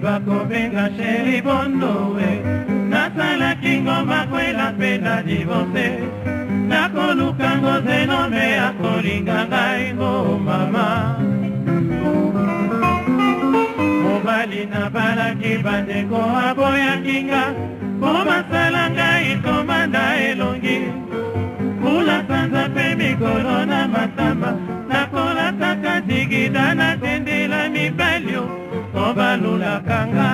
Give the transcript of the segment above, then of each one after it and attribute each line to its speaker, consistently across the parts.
Speaker 1: Bakobenga chéri bondo we nasala kingoma kwela pena divorce nakoluka ngoze nome akolinga ngai ngo mama mobali na balaki bandeko aboya kinga pomasala ngai komanda elongi kula sanza pe mikolo na matamba nakolataka digida natendela mibalio Obalula kanga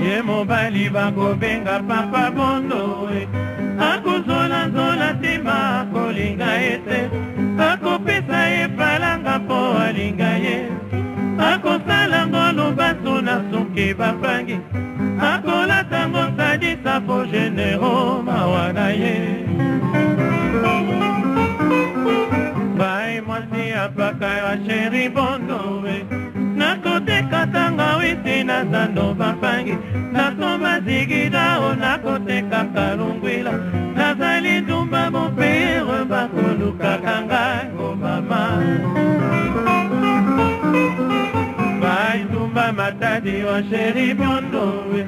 Speaker 1: Ye mobali bakobenga papa bondo Akuzola zola tima akolinga ete Akopesa ye palanga po alinga ye Akosala ngolo baso na suki bapangi Akolata ngosadi sapo genero mawana ye Bai mwasi apaka ya chéri bondo we Nakote katanga wisi na zando bapangi Nasoma zigida o nakote kakalungwila Nazali dumba mopere bakoluka kanga o mama Bai dumba matadi wa chéri bondo we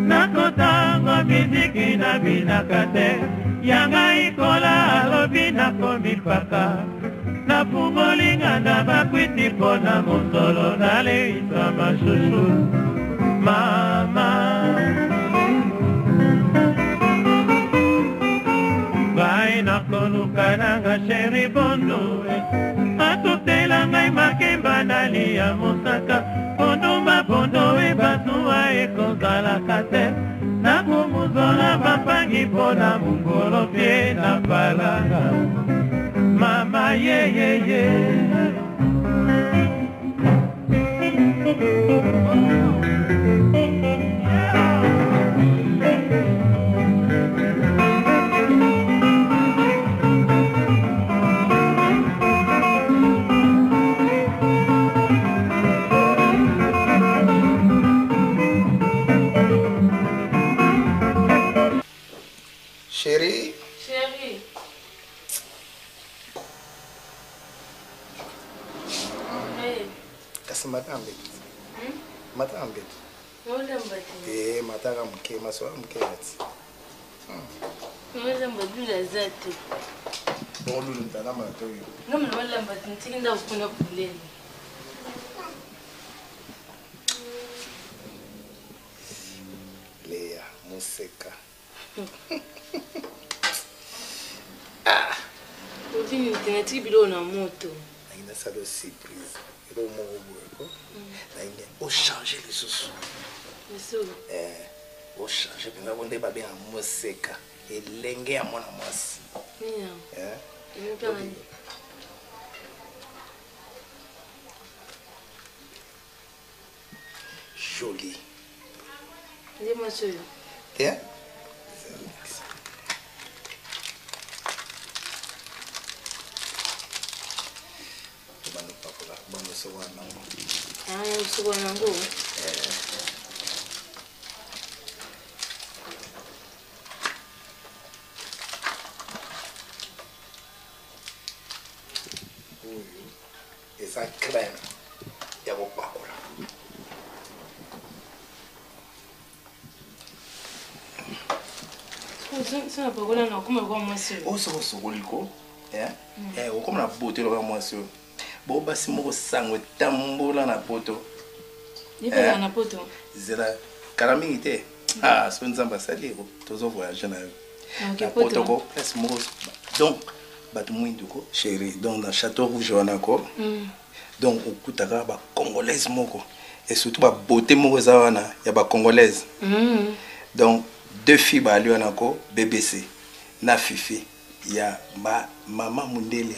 Speaker 1: Nakotanga miziki na binakate Yanga ikola alobi nakomipaka Na pungolinga na bakwiti pona mosolo na leisa mashushu mama Bai na koluka nanga chéri bondo Atutela ngai makemba nali ya mosaka Pondumba pondo batuwa ekozala kate Na kumuzola bapangi pona mungolo pie na palanga Mama, yeah, yeah, yeah.
Speaker 2: Chérie.
Speaker 3: Chérie.
Speaker 2: Kasi matambet. Matambet.
Speaker 3: Matambet.
Speaker 2: Mataka mke maswa mketi.
Speaker 3: Matambet la zati.
Speaker 2: Bon lulu ntana matoyo.
Speaker 3: Ngam matambet ntinda ukuna buleni.
Speaker 2: Lea museka.
Speaker 3: Utini tinati bilo na moto.
Speaker 2: Aina salo surprise. Ilo mo bueko. Aina o changer les sous.
Speaker 3: Eso.
Speaker 2: O changer pinga bonde ba bien museka. Elenge ya mwana mwasi. Joli.
Speaker 3: Ndiye machoyo. Usuko nangu.
Speaker 2: Esa crème ya bopakula.
Speaker 3: Sina pakola na kuma kwa mwasi.
Speaker 2: Oso sokoliko. Okoma na bote lo mwasi. Bo basi moko sango tambola na poto.
Speaker 3: Nipa na poto.
Speaker 2: Zela karami ite. So nzamba sali ko tozo voyager na yo.
Speaker 3: OK
Speaker 2: poto ko place moko. Donc batu mwindu ko chérie donc dans Château Rouge wana ko. Donc okutaka ba congolaise moko et surtout ba beauté moko za wana ya ba congolaise. Donc deux filles ba ali wana ko BBC na Fifi ya mama Mundele.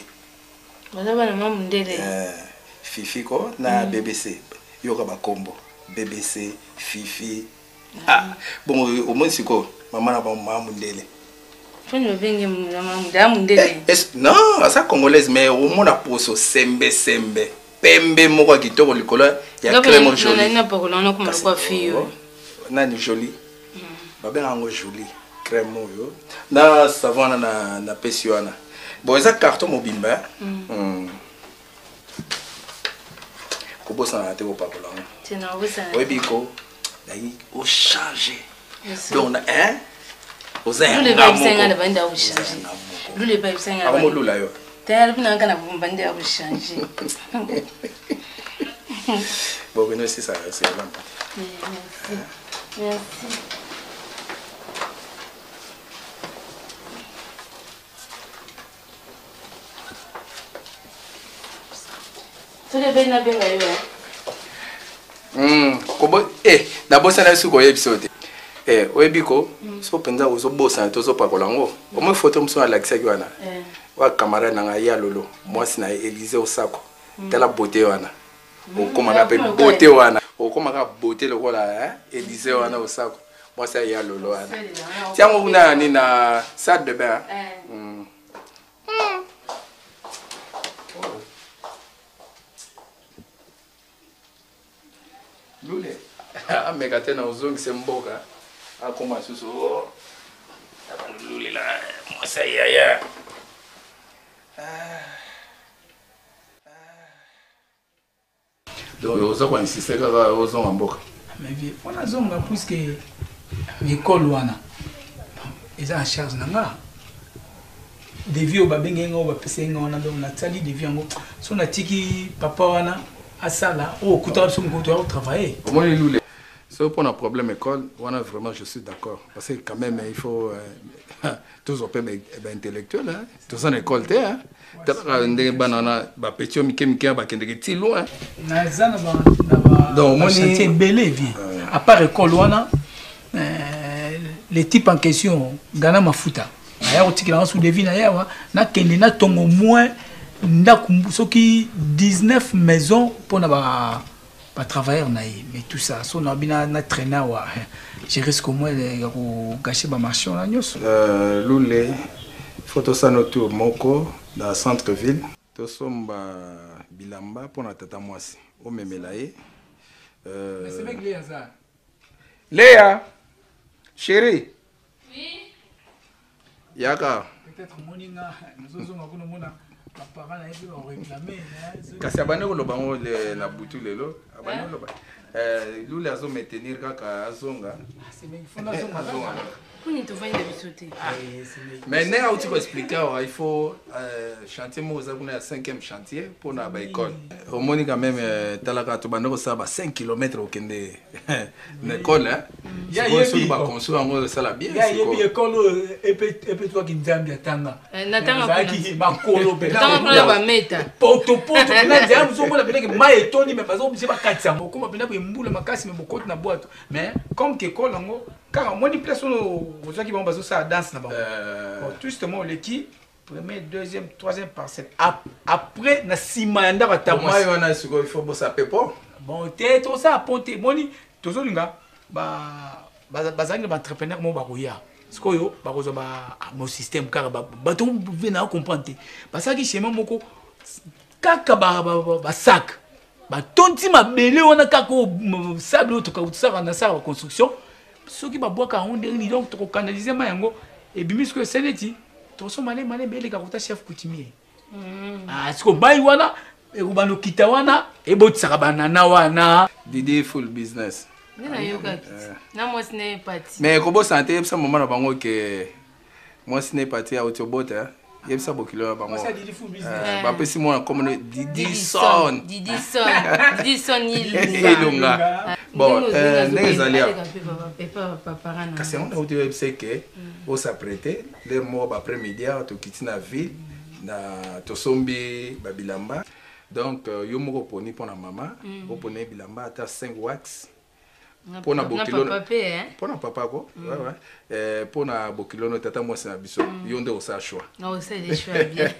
Speaker 3: Bazaba na mama Mundele.
Speaker 2: Fifi ko na BBC yoka ba kombo BBC Fifi. Bon au moins siko mama na ba mama Mundele.
Speaker 3: Fanya vengi mama Mundele.
Speaker 2: Non, ça congolaise mais au moins na poso sembe pembe moko kitoko likolo ya crème jaune.
Speaker 3: Na pakola na kuma kwa fiyo.
Speaker 2: nani joli babengango joli crème oyo na savon na pesi wana bon eza carton mobimba kobosana te kopakola ngo oyebi ko nayi ochange donc hein akomolula yo bokeno esisa selamba kobo nabosana biso koyebi biso te oyebi ko so mpenza ozobosana te ozopakola ngo omoi foto mosu alakisaki wana wa camarade nanga ya lolo mwasi na Élysée osako tala beauté wana okomaka mpe beauté wana okomaka beauté lokola Élysée wana osako mwasi ya lolo wana tiango kuna ni na salle de bain lule ameka te na ozongise mboka akoma susu lule la mwasi yaya donc oza koinsiste kaka ozonga mboka
Speaker 4: mais wana zonga puisque école wana eza en charge na nga devis oyo babenge nga oyo bapesa nga wana donc natali devis yango so natiki papa wana asala oyo okutaka biso moko toya kotravailler
Speaker 2: omoni lule so pour un problème école wana vraiment je suis d'accord parce que quand même il faut tous on peut intellectuel hein tous en école te hein ndenge banana ba petit mike ba kendeke ti loin
Speaker 4: na zana donc moi chantier belé vie à part école wana les types en question gana mafuta aya otikila sous devis na yawa na kende na tongo moins ndaku soki 19 maisons pour na ba travailleurs na mais tout ça so na bina na traîner wa je risque au moins de gâcher ba marché na nyos
Speaker 2: lule photo ça no tour moko dans centre ville to somba bilamba pour na tata mwasi o memela ye
Speaker 4: mais c'est mec Léa ça
Speaker 2: Léa chérie oui yaka
Speaker 4: peut-être moninga nous sommes ngakuna mona papa na yebi on réclamer
Speaker 2: kasi abane ko lobango le na butu lelo abane loba lule azo maintenir kaka azonga
Speaker 4: c'est mec fondation azonga
Speaker 2: mais n'est pas tu expliquer il faut chantier moi ça kuna 5e chantier pour na ba école au moins quand même talaka to bando ça ba 5 km au kende na école hein ya yebi ba construire ngo ça la bien
Speaker 4: ya yebi école et peut toi qui nzambi atanga
Speaker 3: na tanga
Speaker 4: ki ba kolo pe
Speaker 3: na ba meta
Speaker 4: poto na nzambi so bona peleke ma etoni mais bazo bise ba katsa ko ma pena pe mbula makasi mais bokoti na boîte mais comme que école ngo car moi ni place aux gens qui vont passer ça danse là-bas. Justement l'équipe premier, deuxième, troisième parcelle. Après na simanda ba
Speaker 2: moi on a il faut bosser pepo.
Speaker 4: Bon tête tout ça ponter moni tozo linga ba bazangi ba entrepreneur mo ba koya. Sikoyo ba kozo ba mon système car ba to vena comprendre. Parce que chez moi moko kaka ba sac. Ba tonti mabele wana kaka sable to ka utsaka na sa construction. Ceux qui boivent quand on dit donc tu canaliser mayango et bimis que c'est neti to so malé bele ka kota chef coutumier ah ce que bayi wana e kubano kita wana e botsaka banana wana
Speaker 2: Didi full business
Speaker 3: na yoga na moi ce n'est parti
Speaker 2: mais kobo santé ça moment na bango que moi ce n'est parti à autobota yeb sa bokilo bango
Speaker 4: ça Didi full business
Speaker 2: ba pesi moi comme Didi son ilunga bon nezalia kasi on a auto website que on s'apprêter les mots après-midi to kitina ville na to sombi babilamba donc yo moko poni pona mama o poni bilamba ata 5 wax pona bokilo pona papa ko ouais pona bokilo no tata moi na biso yo nde osa choix
Speaker 3: non c'est des choix bien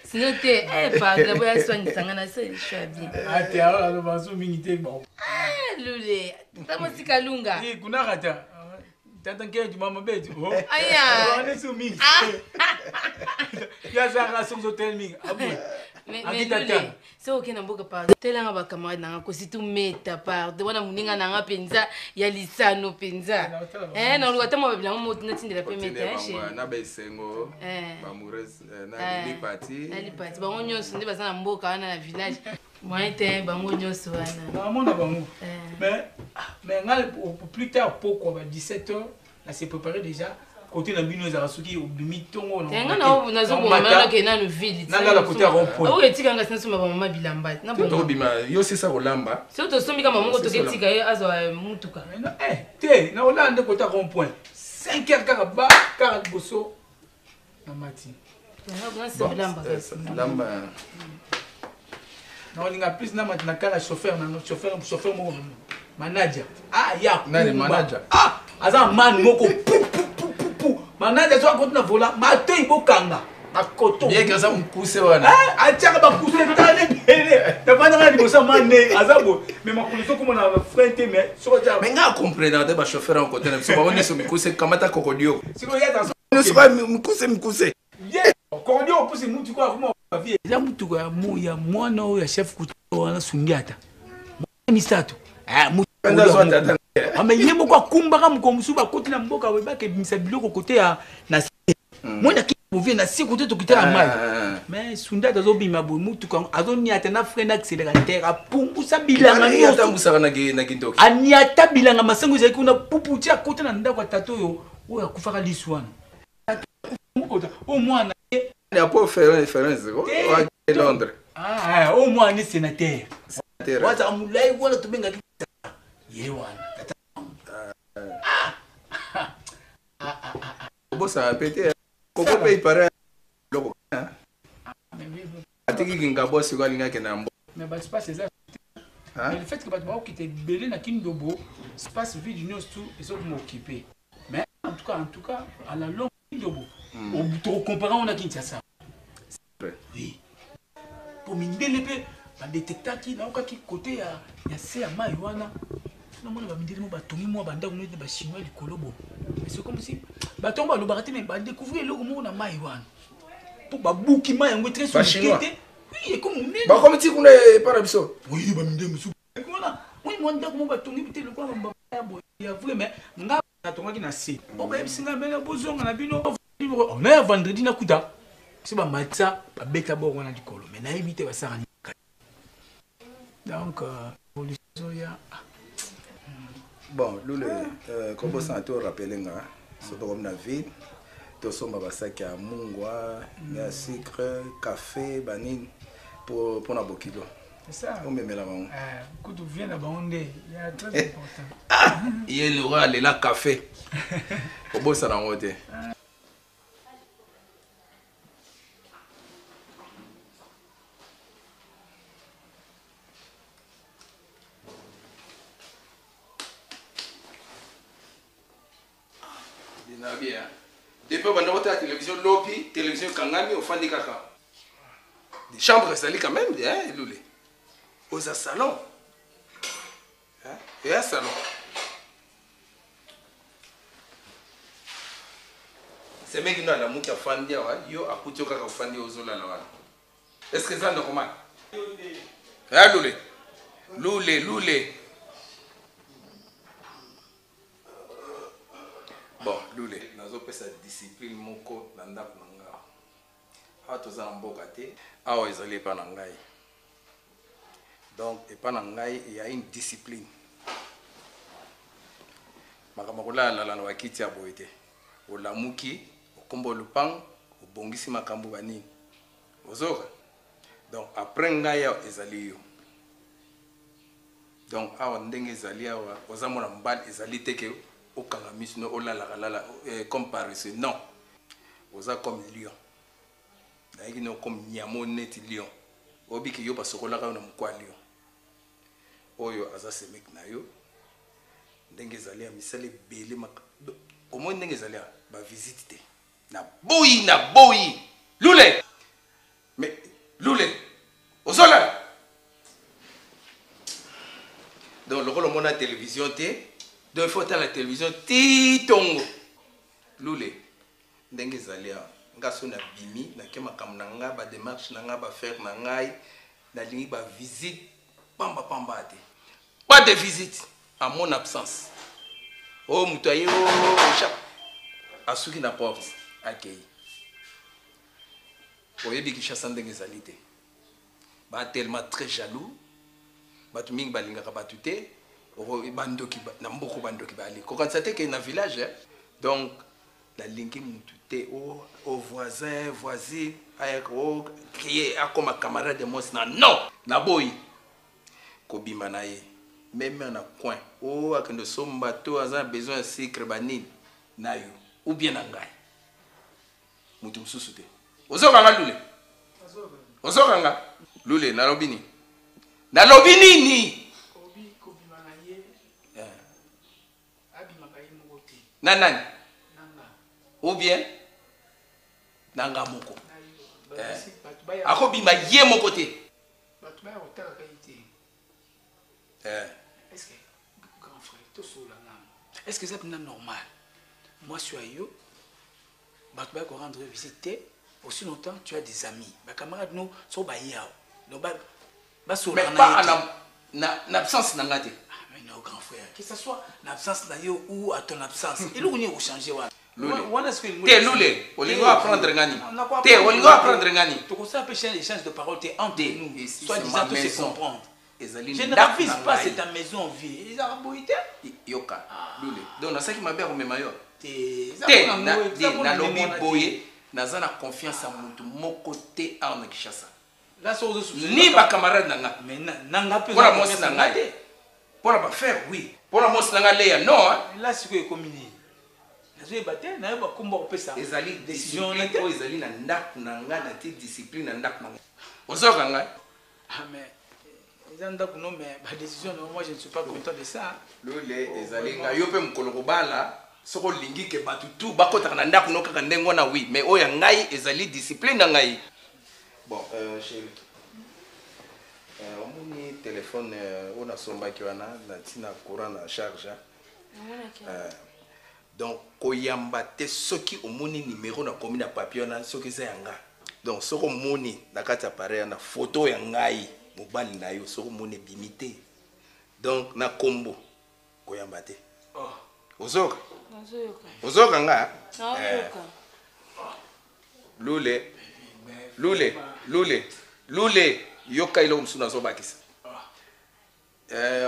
Speaker 3: sinon t'es pas la boya soigne sangana c'est des choix bien
Speaker 4: ah t'es alors le bazo mingité bon
Speaker 3: lule tamo sikalunga
Speaker 4: si kuna kata tata ke du mama beti oh
Speaker 3: aya
Speaker 4: on est soumis ya ça raison hotel ming abou
Speaker 3: c'est ok na mboka par telanga ba camarade nanga ko si tu meta par de wana muninga nanga penza ya lisano penza na luata mo babila mo tina tindela pe meta
Speaker 2: na besengo ba moureuse na lipati
Speaker 3: ba onyoso ndi bazana mboka wana na village moite ba onyoso wana
Speaker 4: ba mona bango mais ngal plus tard pourquoi ba 17h là c'est préparé déjà côté na bino za suki obimi tongo
Speaker 3: na nga na nazo ko mama ke na no ville
Speaker 4: na la côté rond point
Speaker 3: o etika nga sinso mama bilamba na
Speaker 2: bongo bima yo c'est ça olamba
Speaker 3: c'est to somi kama mongo to ketika ye azo mutuka
Speaker 4: te na olanda côté rond point 5h kaka ba kaka boso na mati
Speaker 2: lamba
Speaker 4: na olinga plus na mati na kala chauffeur mo manager ya
Speaker 2: nani manager
Speaker 4: aza man moko manager so akoti na vola mato ibokanga akoto
Speaker 2: bien que ça me pousse wana
Speaker 4: atiaka ba pousse tane bele na bana ngadi bosa mane azabo mais makuliso comme na frente mais so ja
Speaker 2: mais nga comprendre ba chauffeur en côté so ba woni so mikuse kamata kokodio
Speaker 4: siko ya dans
Speaker 2: so ba mikuse
Speaker 4: ye kokodio pousse mutu kwa kuma vie ya mutu kwa ya mwana o ya chef kuto na sungiata ni stato mutu mais yebo kwa kumbaka mukomusu ba koti na mboka weba ke bimisa biloko kote ya na mwana ki bovie na siku te tokitela mai mais sunda dazo bima bo mutu kwa azoni atena frein accélérateur apungusa bilanga
Speaker 2: ni atambusaka na kindoki
Speaker 4: ani atabilanga masango zaki kuna puputi akote na ndako tato yo oya kufaka liswana o mwana
Speaker 2: ni apo référence ko wa Londres
Speaker 4: o mwana ni sénateur waza mulai wala tubenga yewana
Speaker 2: bosa pété koko pe paraît loko atiki kinga bosi kwa linga kenambo
Speaker 4: mais ba espace ça mais le fait que batba qui était belé na kindobo espace vide union tout ils sont m'occuper mais en tout cas à la longue kindobo au trop comparant on a Kinshasa oui pour mindele pe ba détecteur qui na okaki côté ya se ya mai wana na mona ba mindele mo ba tongi mo ba ndako no ba chinois likolo bo c'est comme si ba tomba lo barati mais ba découvrir le mo na mai wana pour ba buki mai ngo très sophistiqué oui comme on
Speaker 2: ba comme ti kuna para biso
Speaker 4: oui ba mindele musu voilà oui mo ndako mo ba tongi bité le kwa ba ya bo ya vrai mais nga na tonga ki na si o ba bisinga mbele bozonga na bino on a vendredi na kuda c'est ba matza ba beta bo wana likolo mais na éviter ba sara donc évolution ya
Speaker 2: bon lule comme ça te rappeler nga surtout comme na ville to somba ba sac ya mungwa ya sucre café banine pour na bokilo
Speaker 4: c'est ça
Speaker 2: on me met la main
Speaker 4: quand tu viens là-bas on est il y a très important
Speaker 2: il y aura le café au boss na ngote bien. Depuis on a la télévision lopi, télévision kangami au fond des kaka. Des chambres ça quand même, hein, Loulé. Aux salon. Hein? Et un salon. C'est mec qui n'a la mouka fandi yo a coutu kaka fandi aux zola là. Est-ce que ça normal? Hein, Loulé. Loulé. Bon, Loulé, nazo pesa discipline moko na ndako na nga. Ha toza mboka te, awa ezali pa na ngai. Donc et pa na ngai il y a une discipline. Makamakola la wakiti ya boete. Olamuki, okombo lupang, obongisi makambo banini. Ozoka. Donc après ngai ezali yo. Donc awa ndenge ezali awa, ozamona mbali ezali teke au Kalamis, no, comme Paris, non. Oza comme lion. D'ailleurs, comme Niamo net lion. Obi ki yo pasokola ka na mukwa lion. Oyo aza semek na yo. Ndenge zali a misale belé mak. Au moins ndenge zali ba visite na boyi. Loulé. Mais Loulé. Ozola. Donc le rôle mon télévision té. Donc il faut à la télévision titongo. Loulé. Ndenge zalia nga so na bimi na ke makambo na nga ba démarche na nga ba faire na ngai na lingi ba visite pamba pamba te pas de visite à mon absence oh mutoye oh cha asuki na porte akei oyebi Kinshasa ndenge ezali te ba tellement très jaloux batu mingi balingaka batu te bandoki na mboko bandoki bali kokanisa te ke na village donc la linki mutu te au voisin voisine ayaka o crier akoma camarade de mos na non na boyi kobima na ye même na coin o akendo somba to aza besoin de sucre banine na yo ou bien na ngai mutu mususu te ozokanga lule ozokanga lule nalobi nini nalobi nini
Speaker 4: kobima na ye abimaka ye moko te
Speaker 2: na nani ou bien nanga moko akobima ye moko te
Speaker 4: bato baya kotalaka ye te est-ce que grand frère tosola nano est-ce que eza mpena normal mwasi ya yo bato baya korendre visite te aussi longtemps tu as des amis bacamarade no so baye awa donc basolaka
Speaker 2: na absence na nga te
Speaker 4: mais non grand frère que ça soit na absence na yo ou à ton absence eloko nini ekochange wana
Speaker 2: te lule olingo apprendre ngani te olingo apprendre ngani
Speaker 4: tokosala mpe échange de parole te entre nous soit disant to se comprendre
Speaker 2: ezali
Speaker 4: je ne ravise pas c'est ta maison en vie ezaka boyi te
Speaker 2: yoka lule donc nasaki mabe akomema yo
Speaker 4: te
Speaker 2: nalobi boye naza na confiance ya mutu moko te awa na Kinshasa ni bacamarade na nga mpona mosi na ngai te mpona bafaire oui mpona mosi na ngai leya non
Speaker 4: la sikoyo ekomi nini nazoyeba te nayeba komba kopesa
Speaker 2: ezali décision oyo ezali na ndako na ngai na te discipline na ndako na ngai ozoyoka ngai
Speaker 4: mais eza ndako no mais badécision no moi je ne suis pas content de ça
Speaker 2: lole ezali ngai yo mpe mokolo kobala soko olingi ke bato tu bakotaka na ndako no kaka ndenge wana oui mais oyo ya ngai ezali discipline na ngai bon chéri omoni telefone oyo nasombaki wana natina courant na charge donc koyamba te soki omoni numéro na komi na papier wana soki eza ya ngai donc soko omoni na kati ya appareil wana photo ya ngai mobali na yo soko omoni ebimi te donc na kombo koyamba te ozoka ozoka nga lule lule lule lule yoka iloko mosusu nazobakisa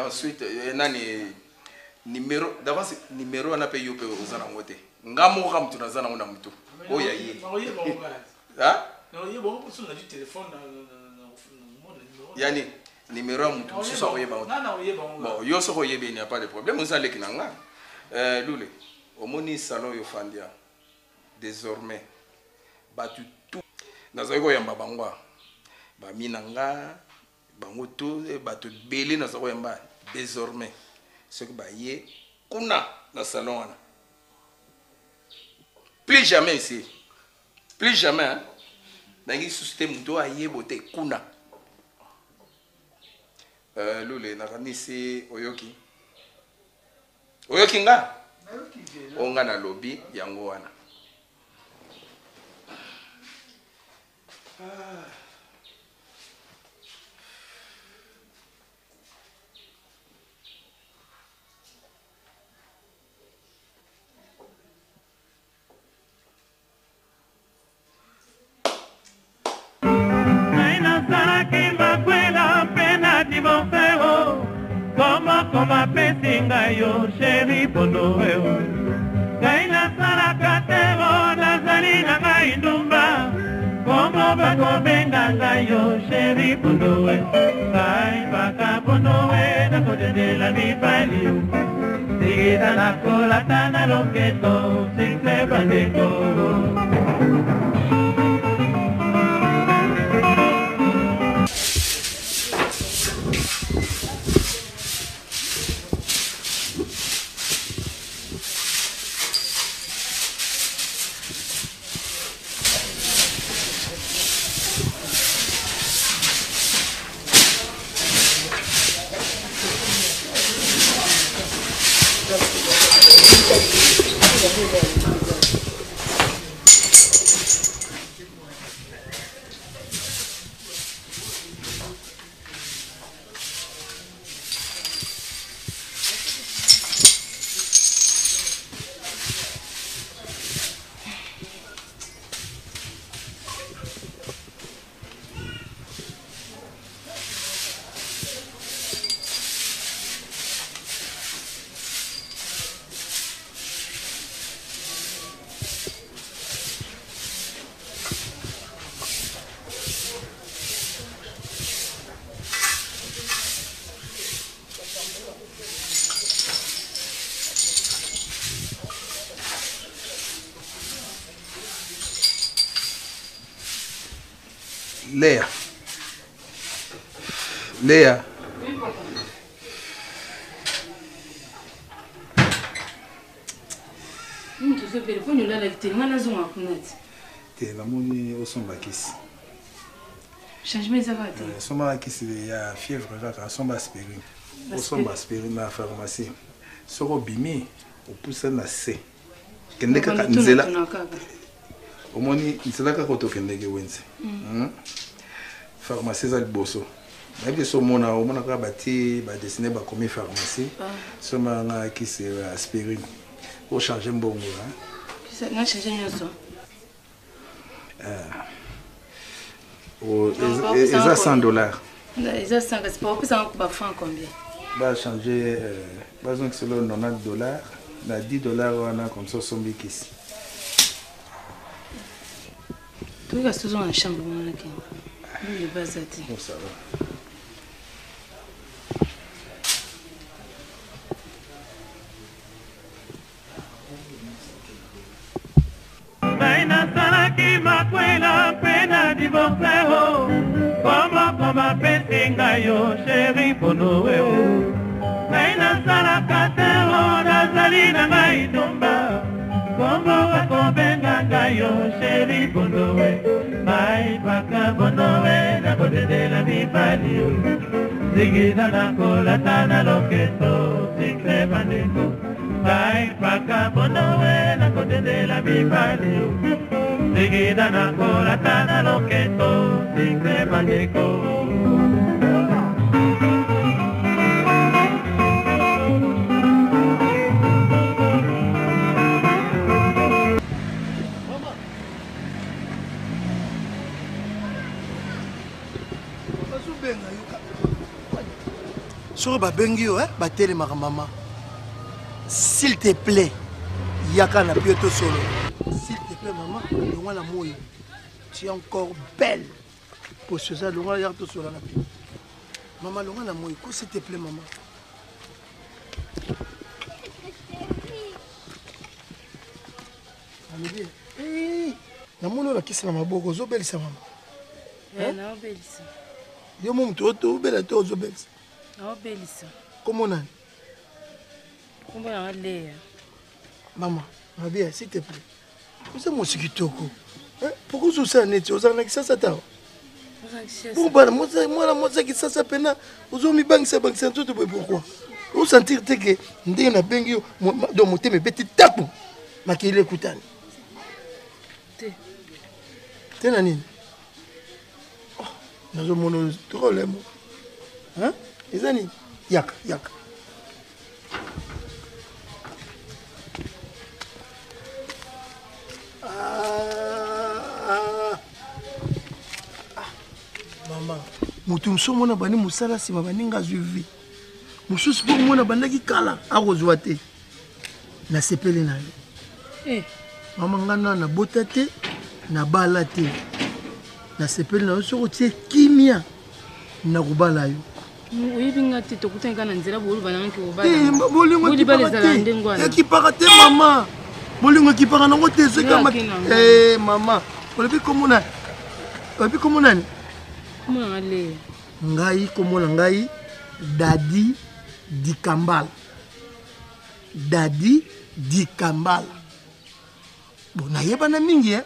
Speaker 2: ensuite nani numéro d'avance numéro wana mpe yo mpe oza nango te nga moko ka motu naza nango na motu oyo ye yani numéro ya motu mosusu akoyeba bon yo soko oyebi ni a pas de problème oza leki na nga lule omoni salon oyo fandia désormais batu tu nazali koyamba bango bami na nga bango tu bato ebele nazali koyamba désormais soki baye kuna na salon wana plus jamais ici plus jamais nangi susu te moto ayebo te kuna lule nakanisi oyoki oyoki nga onga na lobi yango wana
Speaker 1: Koma pesinga yo chéri bondo weo Gai nasalaka te o nazali na ngai ndumba Komo bako benga ngai yo chéri bondo weo Gai baka bondo weo na kodedela mibali Sigida na kolata na loketo Sikse bandeko
Speaker 2: Léa. Léa. T'es la moni au son bakis.
Speaker 3: Changement ça va te.
Speaker 2: Son bakis il y a fièvre là, son aspirine. Au son aspirine na pharmacie. Soro bimi au pousse na C. Kende ka nzela. Au moni nzela ka koto kende ke wenze. Pharmacie za liboso. Même si on a bâti, dessiné comme pharmacie, on a acquis aspirine. Pour changer un bon mot.
Speaker 3: Ça n'a changé ça.
Speaker 2: Ils ont $100.
Speaker 3: Ils ont 100, c'est pas plus ça va faire combien?
Speaker 2: Va changer, donc c'est le $90, on a $10 on a comme ça son bikis.
Speaker 3: Tout le reste dans la chambre on a qui. Le bazati.
Speaker 2: Bon ça va.
Speaker 1: Nasalaki makwela pena divorce ho Koma pesinga yo chéri ponowe ho Nasalaka te ho nazali na ngai tumba Koma kobenga ngai yo chéri ponowe Mai baka ponowe na kodedela mibali yo Zigida na kolata na loketo Sikre bandeko Mai baka ponowe na kodedela mibali yo Seguida na colata na loqueto, sin que mangueco.
Speaker 5: Sur Babengio, batele ma maman. S'il te plaît, yaka na pioto solo. S'il te plaît, maman, le la mouille. Tu es encore belle. Pour ce ça, le roi y'a tout sur la vie. Maman, le roi la mouille. S'il te plaît, maman. La moule la kiss na maboko zo belle sa maman.
Speaker 3: Na obelisa.
Speaker 5: Yo mom to belle to zo belle.
Speaker 3: Na obelisa.
Speaker 5: Comment on?
Speaker 3: Comment on Léa?
Speaker 5: Maman, ma bien, s'il te plaît. Vous êtes mon sikitoko. Pourquoi vous ça net? Vous en avez ça ta. Bon bah moi qui ça pena. Vous avez mis banque ça tout pourquoi? Vous sentir que ndenge na bengi yo do moteme beti tapu. Makile kutani. Tena nini? Oh, nazo mono drôle mo. Hein? Ezani yak. Maman, mutu msomona bani musala sima baninga zuvi. Mususu po mona bandaki kala akozwa te. Na sepele na yo. Maman ngana na botate na bala te. Na sepele na yo soko tie kimia na kubala yo.
Speaker 3: Uyibinga te tokutenga na nzela bolu bananga ki obala.
Speaker 5: Bolingo ki parate. Ki parate maman. Bolingo ki parana ngote seka maman. Olebi komona. Olebi komona ni.
Speaker 3: Komona le.
Speaker 5: Ngai komona ngai Dadi Dikambala. Dadi Dikambala. Bon nayeba na mingi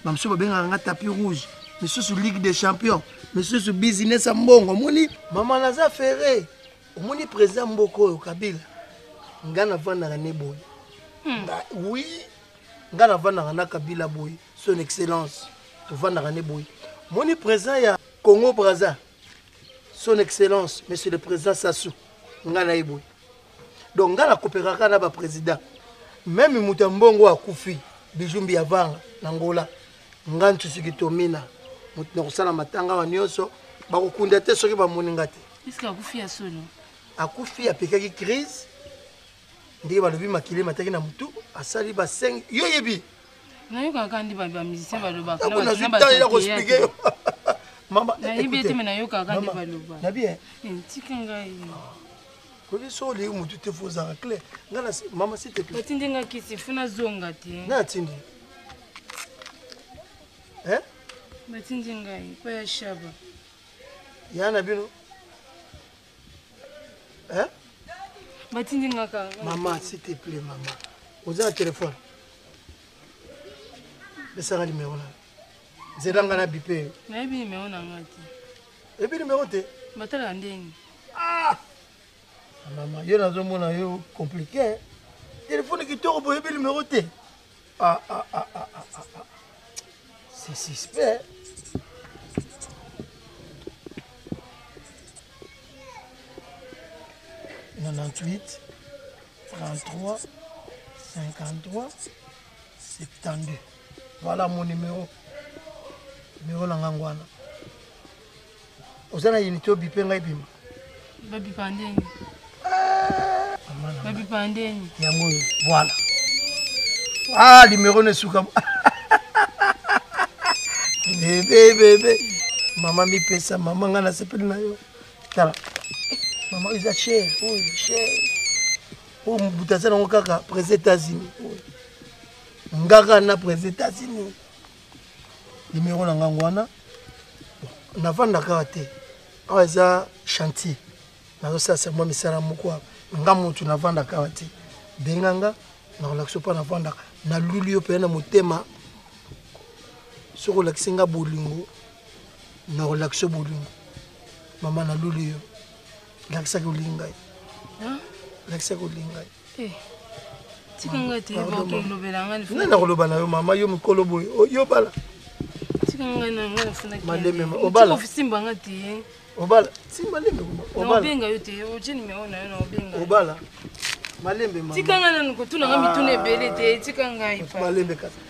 Speaker 5: Mamso babenga nga tapis rouge. Monsieur sur Ligue des Champions. Monsieur sur business à mbongo. Moni maman naza ferré. Moni président Mboko Kabila. Ngana vanda ne boy. Oui. Ngana vanda na Kabila boy. Son excellence. To vanda ne boy. Moni président ya Congo Brazza. Son excellence monsieur le président Sassou. Ngana boy. Donc ngana coopérera na ba président. Même Mutambongo akufi. Bijumbi avanga Angola. Ngantu sikitomina. Mutina kusala matanga wa nyoso bakukunda te soki bamoninga te.
Speaker 3: Est-ce akufia solo?
Speaker 5: Akufia pekaki crise. Ndike balobi makile mataki na mutu asali ba 5 yo yebi.
Speaker 3: Na yo kaka ndi ba musicien baloba
Speaker 5: kana ba tata ya ko expliquer. Mama
Speaker 3: na yebi te na yo kaka ndi baloba.
Speaker 5: Na bien.
Speaker 3: Ntikanga yi.
Speaker 5: Ko biso le mutu te foza clair. Ngana mama s'il te plaît.
Speaker 3: Batindinga kisi funa zonga te.
Speaker 5: Na tindi.
Speaker 3: batindi ngai po ya shaba
Speaker 5: ya na bino hein
Speaker 3: batindi ngaka
Speaker 5: maman s'il te plaît maman oza na téléphone besaka numéro na nzela nga na bipe
Speaker 3: nayebi numéro na nga te
Speaker 5: ebi numéro te
Speaker 3: batala ndenge
Speaker 5: maman yo nazomona yo compliqué téléphone kitoko boyebi numéro te c'est suspect 98 33 53 72. Voilà mon numéro. Numéro langangwana. Osana yinito bipe ngai bima.
Speaker 3: Babi pandeni. Babi pandeni.
Speaker 5: Yango voilà. Ah numéro ne suka. Bébé. Maman mi pesa maman ngana sepeli na yo. Tala. Maman is a cher. Oui, cher. Oh mbutasa na kaka président États-Unis. Ngaka na président États-Unis. Numéro na ngangwana. Navanda kate. Awa za chantier. Nazo sasa moi misala moko. Ngamu tu navanda kate. Benganga na relaxo pa navanda na luli yo pe na motema. Soko lakisenga bolingo. Na relaxo bolingo. Mama na luli yo. Lakisa kulingai. Lakisa kulingai.
Speaker 3: Tikanga te ba ko lobela ngani.
Speaker 5: Nana koloba na yo mama yo mikolo boy. Yo bala.
Speaker 3: Tikanga na ngana funa ki.
Speaker 5: Maleme obala.
Speaker 3: Ofisimba ngati.
Speaker 5: Obala. Simba lembe
Speaker 3: obala. Obenga yo te o jeni me ona yo na obenga.
Speaker 5: Obala. Malembe mama.
Speaker 3: Tikanga na nkotuna ngami tune bele te tikanga ipa.
Speaker 5: Malembe kasa.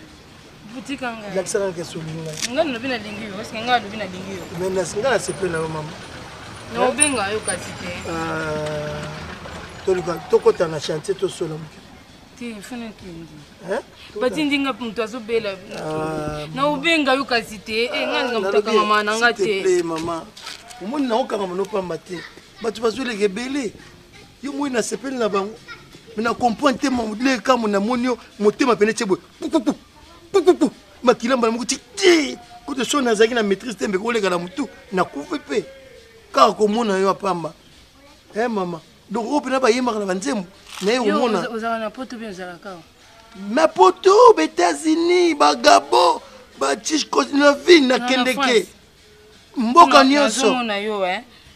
Speaker 3: Butikanga.
Speaker 5: Lakisa ka kesulingai.
Speaker 3: Ngana no bina lingi yo, parce que ngana no bina lingi yo.
Speaker 5: Mena singana sepe na yo mama.
Speaker 3: Na obenga yo kasi te.
Speaker 5: Tokota na chantier to solo.
Speaker 3: Ti funa kindi. Batindi nga mtu azobela. Na obenga yo kasi te. Ngani ngamtaka mama na nga te.
Speaker 5: S'il te plaît mama. Omoni na okanga mano pamba te. Batu bazole gebele. Yo moi na sepeli na bango. Mina comprendre te mamudle kama na monio motema pene chebwe. Pupupu. Makilamba moko ti. Ko de sona zaki na maîtrise tembe ko lega na mutu na kuvepe. Car komona yo apamba. Mama. Donc opena ba yema na banzemu. Na yo mona.
Speaker 3: Ozana poto bien zalaka.
Speaker 5: Ma poto aux États-Unis, ba Gabon, ba Tchiko na vie na kendeke. Mboka nyonso.
Speaker 3: Mona yo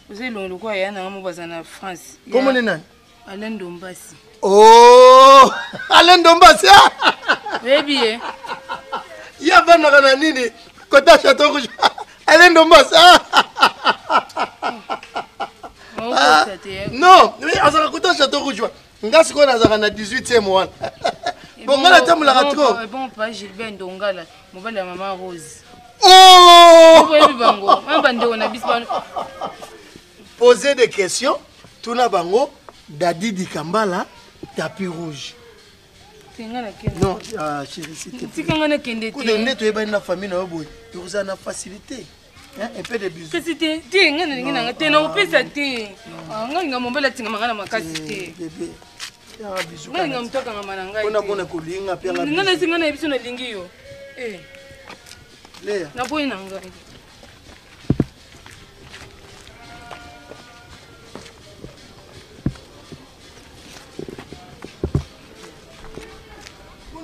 Speaker 3: Ozelo lokwa ya na mo bazana France.
Speaker 5: Comment nani?
Speaker 3: Alain Dombasi.
Speaker 5: Oh! Alain Dombasi.
Speaker 3: Baby
Speaker 5: Ya bana kana nini? Kota Château Rouge. Alain Dombasi. Non, mais azaka kota Château Rouge. Ngasi ko nazaka na 18e mois. Bon, ngala tamula trop.
Speaker 3: Bon, pas Gilbert Ndongala, mobile ya maman Rose.
Speaker 5: Oh!
Speaker 3: Bango, mbande ona bispa.
Speaker 5: Poser des questions, tuna bango Dadi Dikambala tapis rouge. Non, chérie, s'il te plaît. Quand on est dans la famille, on a une facilité. Un peu de bisous.
Speaker 3: C'était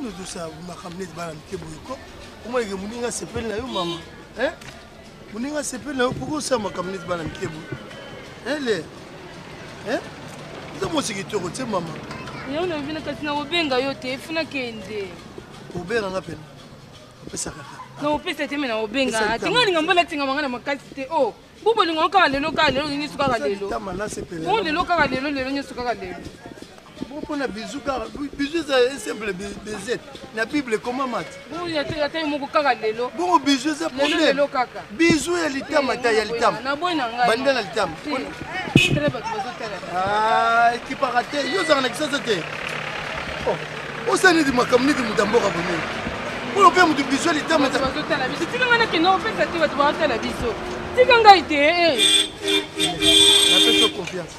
Speaker 5: nous tous ça vous m'amenez de balam ke boyko comment que muninga sepel na yo mama muninga sepel na yo pourquoi ça m'a kamené de balam ke boy elle ça moi c'est que tu retiens maman
Speaker 3: yo na vina katina obenga yo te funa kende
Speaker 5: obenga ngapena pesa kaka
Speaker 3: na opesa te mena obenga tingani ngambala tinga mangana makasi te oh bubo lingo ka lelo ni suka ka lelo
Speaker 5: tamana sepel
Speaker 3: on lelo ka lelo ni suka ka lelo.
Speaker 5: Pourquoi on a bisous car bisous c'est simple baiser. La Bible comment mat?
Speaker 3: Bon il y a mon kaka lelo.
Speaker 5: Bon bisous c'est problème.
Speaker 3: Lelo kaka.
Speaker 5: Bisous ya litama ta ya litama.
Speaker 3: Na boy na ngai.
Speaker 5: Banda na litama.
Speaker 3: Très ba
Speaker 5: ah qui paraté yo za na kisasa te. Oh osani di makamni di mutambo ka boni. Pour pe mu bisous litama ta.
Speaker 3: Bazo tala biso. Tika ngana ke no pe sa ti ba ba tala biso. Tika ngai te
Speaker 5: na fais confiance.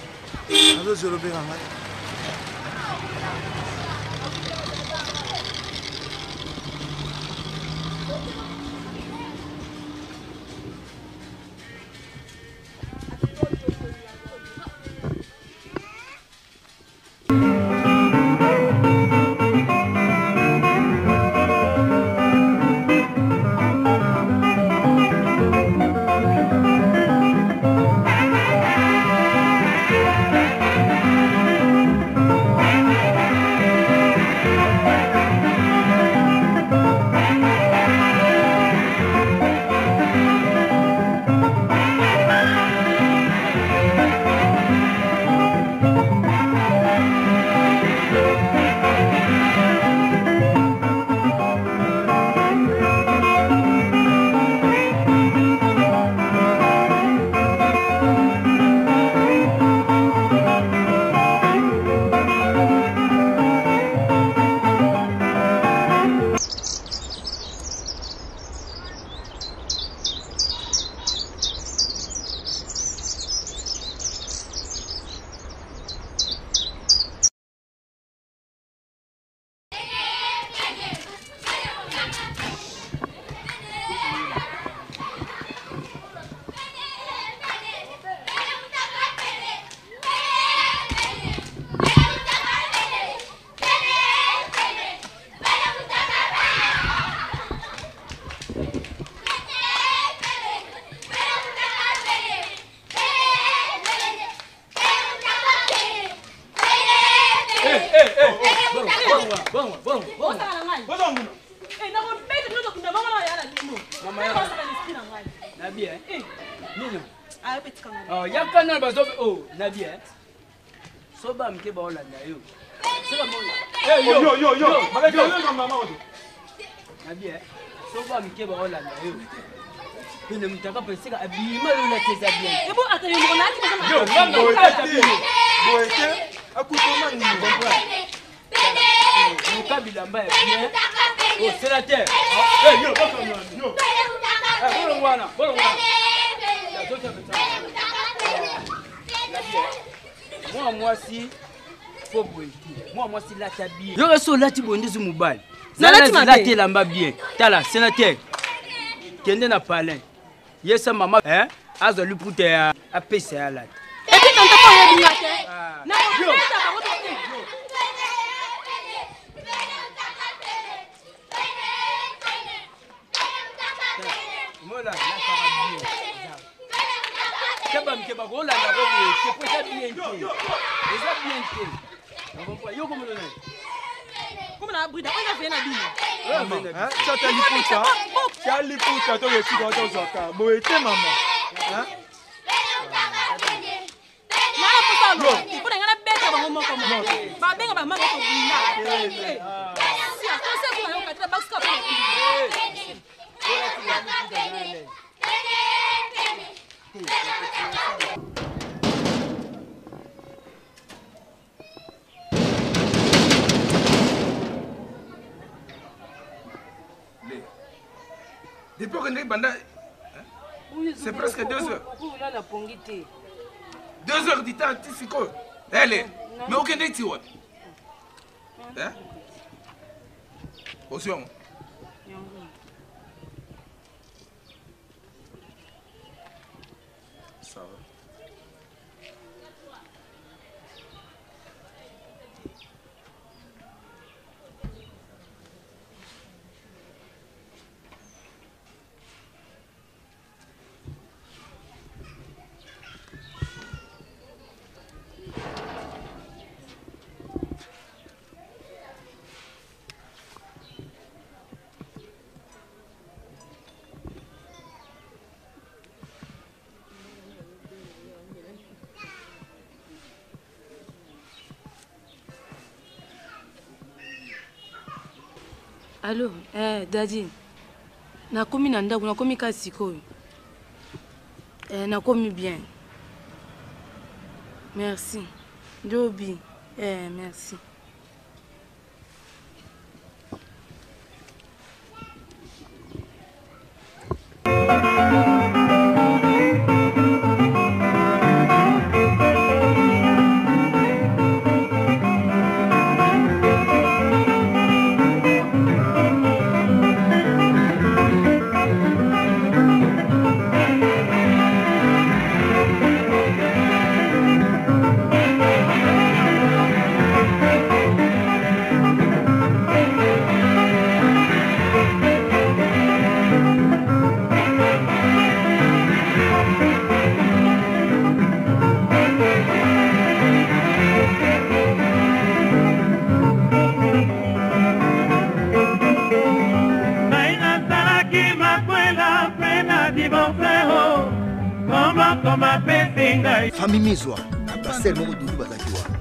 Speaker 5: Azo zero be nga.
Speaker 6: Ne me t'as pas pensé à bien mal la tes bien.
Speaker 7: Et bon, attendez, on a dit
Speaker 6: moi si faut moi si la tabi. Je reçois la tibonde sur mobile.
Speaker 7: La
Speaker 6: la lamba bien. Tala sénateur. Kende na palin. Yesa mama azo lui pour te a pesa la.
Speaker 7: Et puis quand tu pas bien na
Speaker 6: mola la carabine. Keba mkeba gola na robo, c'est pour ça bien que. Déjà bien que. On comprend yo comme le nez.
Speaker 7: Comme na brida, on a fait na bino.
Speaker 8: Ça t'a liputa. Ça liputa to yeti do to zoka. Mo ete mama. Hein?
Speaker 7: Na pour ça lo. Pour ngana beta ba momo comme. Ba benga ba mama ko bina. Si a ko se ko yo ka tra box ka.
Speaker 2: Depuis qu'on est bandit, c'est presque 2 heures. 2 heures du temps, tu sais quoi? Elle mais aucun des tirs. Hein? Aussi, ça va.
Speaker 3: Allô, Daddy. Nakomi na ndako, nakomi kasi koyo. Nakomi bien. Merci. Jobi. Merci.
Speaker 5: Famille Mizwa, basel moko dudu bazaki wana.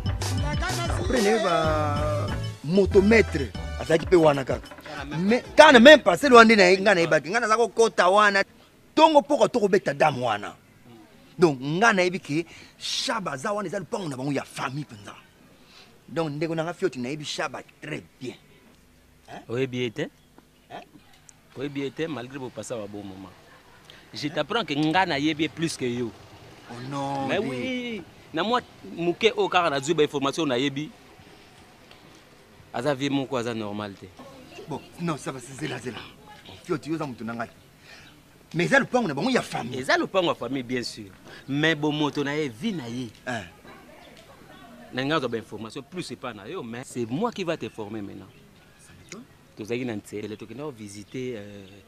Speaker 5: Après ne ba motomètre azaki pe wana kaka. Mais kana même passer wana na ngana ibaki ngana zako kota wana tongo poko to kobeta dame wana. Donc ngana ibiki shaba za wana za lupango na bango ya famille penza. Donc ndeko na fioti na ibi shaba très bien.
Speaker 6: Hein? Oui bien été. Hein? Oui bien été malgré vos passages à bon moment. Je t'apprends que ngana yebi plus que you.
Speaker 5: Oh non.
Speaker 6: Mais oui, na moi muke au car na zuba information na yebi. Aza vie mon quoi ça normalité.
Speaker 5: Bon, non, ça va c'est là. Fioti yoza mutu nangaki. Mais ça le pango na bango ya famille.
Speaker 6: Ça le pango famille bien sûr. Mais bon moto na vie na ye.
Speaker 5: Hein.
Speaker 6: Na ngazo ba information plus c'est pas na yo mais c'est moi qui va te former maintenant.
Speaker 5: Ça m'étonne.
Speaker 6: Tozaki na ntsele tokenda visiter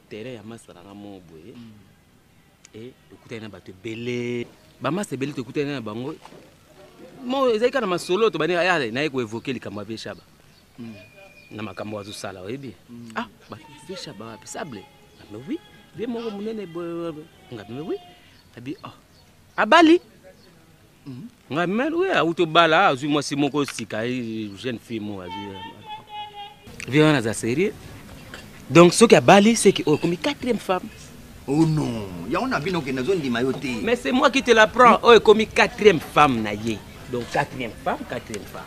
Speaker 6: terrain ya masala na moboye. Et écoutez na bato belé. Bama c'est belé écoutez na bango. Mo ezaki na masolo to bani ya na ko évoquer likambo be shaba. na makambo azo sala oyebi. Ah, ba visha ba sable. Mais oui, bien mon munene nga mais oui. Abi oh. Abali. Nga mais oui, auto bala, azu moi si moko sika jeune fille moi azu. Viens à la série. Donc ce qui a Bali c'est que comme 4e femme.
Speaker 9: Oh non, il y a un abino qui n'a zone di mayoté.
Speaker 6: Mais c'est moi qui te l'apprends. Oh, comme 4e femme naïe. Donc 4e femme, 4e femme.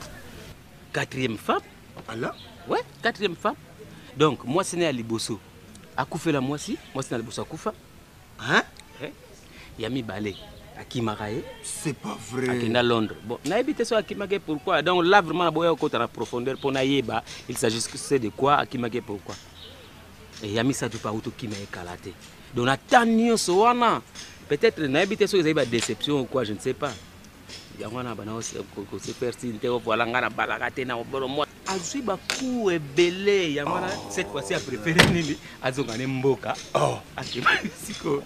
Speaker 6: 4e femme.
Speaker 9: Alors?
Speaker 6: Ouais, 4e femme. Donc moi c'est né à Liboso. À Koufa la moi c'est à Liboso à Koufa.
Speaker 9: Hein?
Speaker 6: Yami Balé. À Kimarae.
Speaker 9: C'est pas vrai.
Speaker 6: À Kenda Londres. Bon, n'a habité sur Akimage pourquoi? Donc là vraiment boya côté la profondeur pour naïeba, il s'agissait de quoi Akimage pourquoi? Et Yami ça tu pas auto Kimae Kalate. Donc attends soana. Peut-être n'a habité sur des déception ou quoi, je ne sais pas. Yangwana bana c'est pertinent voilà ngana balakate na oboro moi. Azui ba ku ebele yangwana cette fois-ci a préféré nini azonga ne mboka. Oh, akiba siko.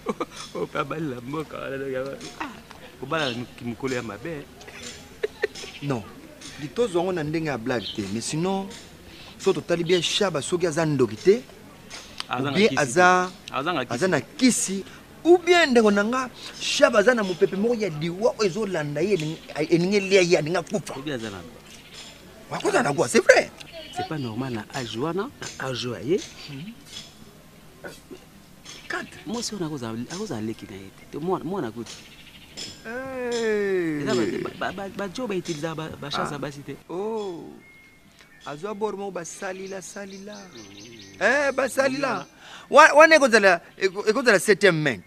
Speaker 6: O pa bala mboka wala ah. Kobala kimukolo ya mabe.
Speaker 9: Non. Litozo on ndenge a blague te, mais sinon so totali bien shaba soki azandokite. Ou bien azana kisi. Ou bien ndeko nanga shaba azana mupepe moko ya diwa ezo landa ye eninge lia ya ninga kufa.
Speaker 6: Ou bien azana.
Speaker 9: Wakoza na quoi, c'est vrai.
Speaker 6: C'est pas normal na ajoana, na ajoaye. Quand moi si on a cause leki na yete. Moi na goût. Ba job utiliser ba chance ba cité.
Speaker 9: Oh. Azwa bormo ba salila. Ba salila. Wane ekozala 7e main.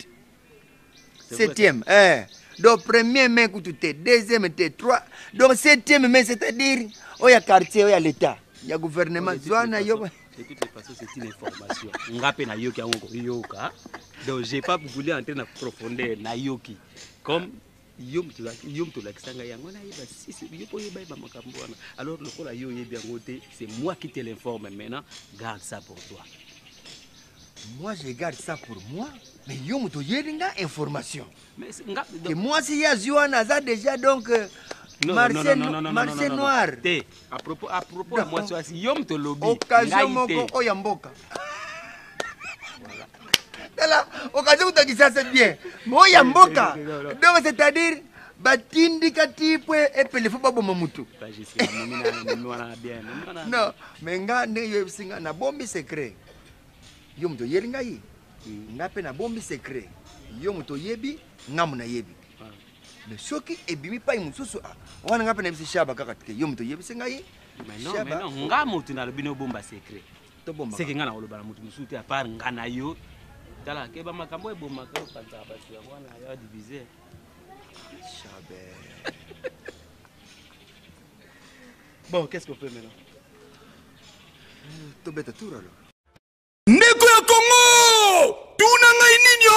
Speaker 9: 7e. Donc premier main kutute, 2e et 3. Donc 7e main c'est-à-dire oya quartier oya l'état. Ya gouvernement zwana yo.
Speaker 6: De toute façon c'est une information. Ngape na yoki yango yoka. Donc j'ai pas voulu entrer dans profondeur na yoki. Comme yom to la kisanga yango na yeba si yo po yeba ba makambo wana. Alors le kola yo yebi yango te, c'est moi qui te l'informe maintenant. Garde ça pour toi.
Speaker 9: Moi je garde ça pour moi, mais yo muto yelinga information.
Speaker 6: Mais
Speaker 9: que moi si ya Zouana ça déjà donc marché noir.
Speaker 6: À propos moi si yo muto lobby.
Speaker 9: Occasion moko oyamboka. Voilà, occasion to ça c'est bien. Moi yamboka. Donc c'est-à-dire batindikati pwe epele fuba bomo mutu. Non, mais nga ne yo singa na bombi secret. Yo muto yelinga yi ngape na bombi secret yo muto yebi ngamu na yebi mais soki ebimi pa mususu wana ngape na bisi shaba kaka te yo muto yebi senga yi
Speaker 6: mais non ngamu tu na lobino bomba secret to bomba c'est que ngana oloba mutu mususu te à part ngana yo tala ke ba makambo e bomba ko panza ba tu wana ya diviser
Speaker 9: shabe.
Speaker 6: Bon, qu'est-ce qu'on fait maintenant?
Speaker 9: To beta tour alors.
Speaker 10: Ndeko ya Congo tuna ngai ninyo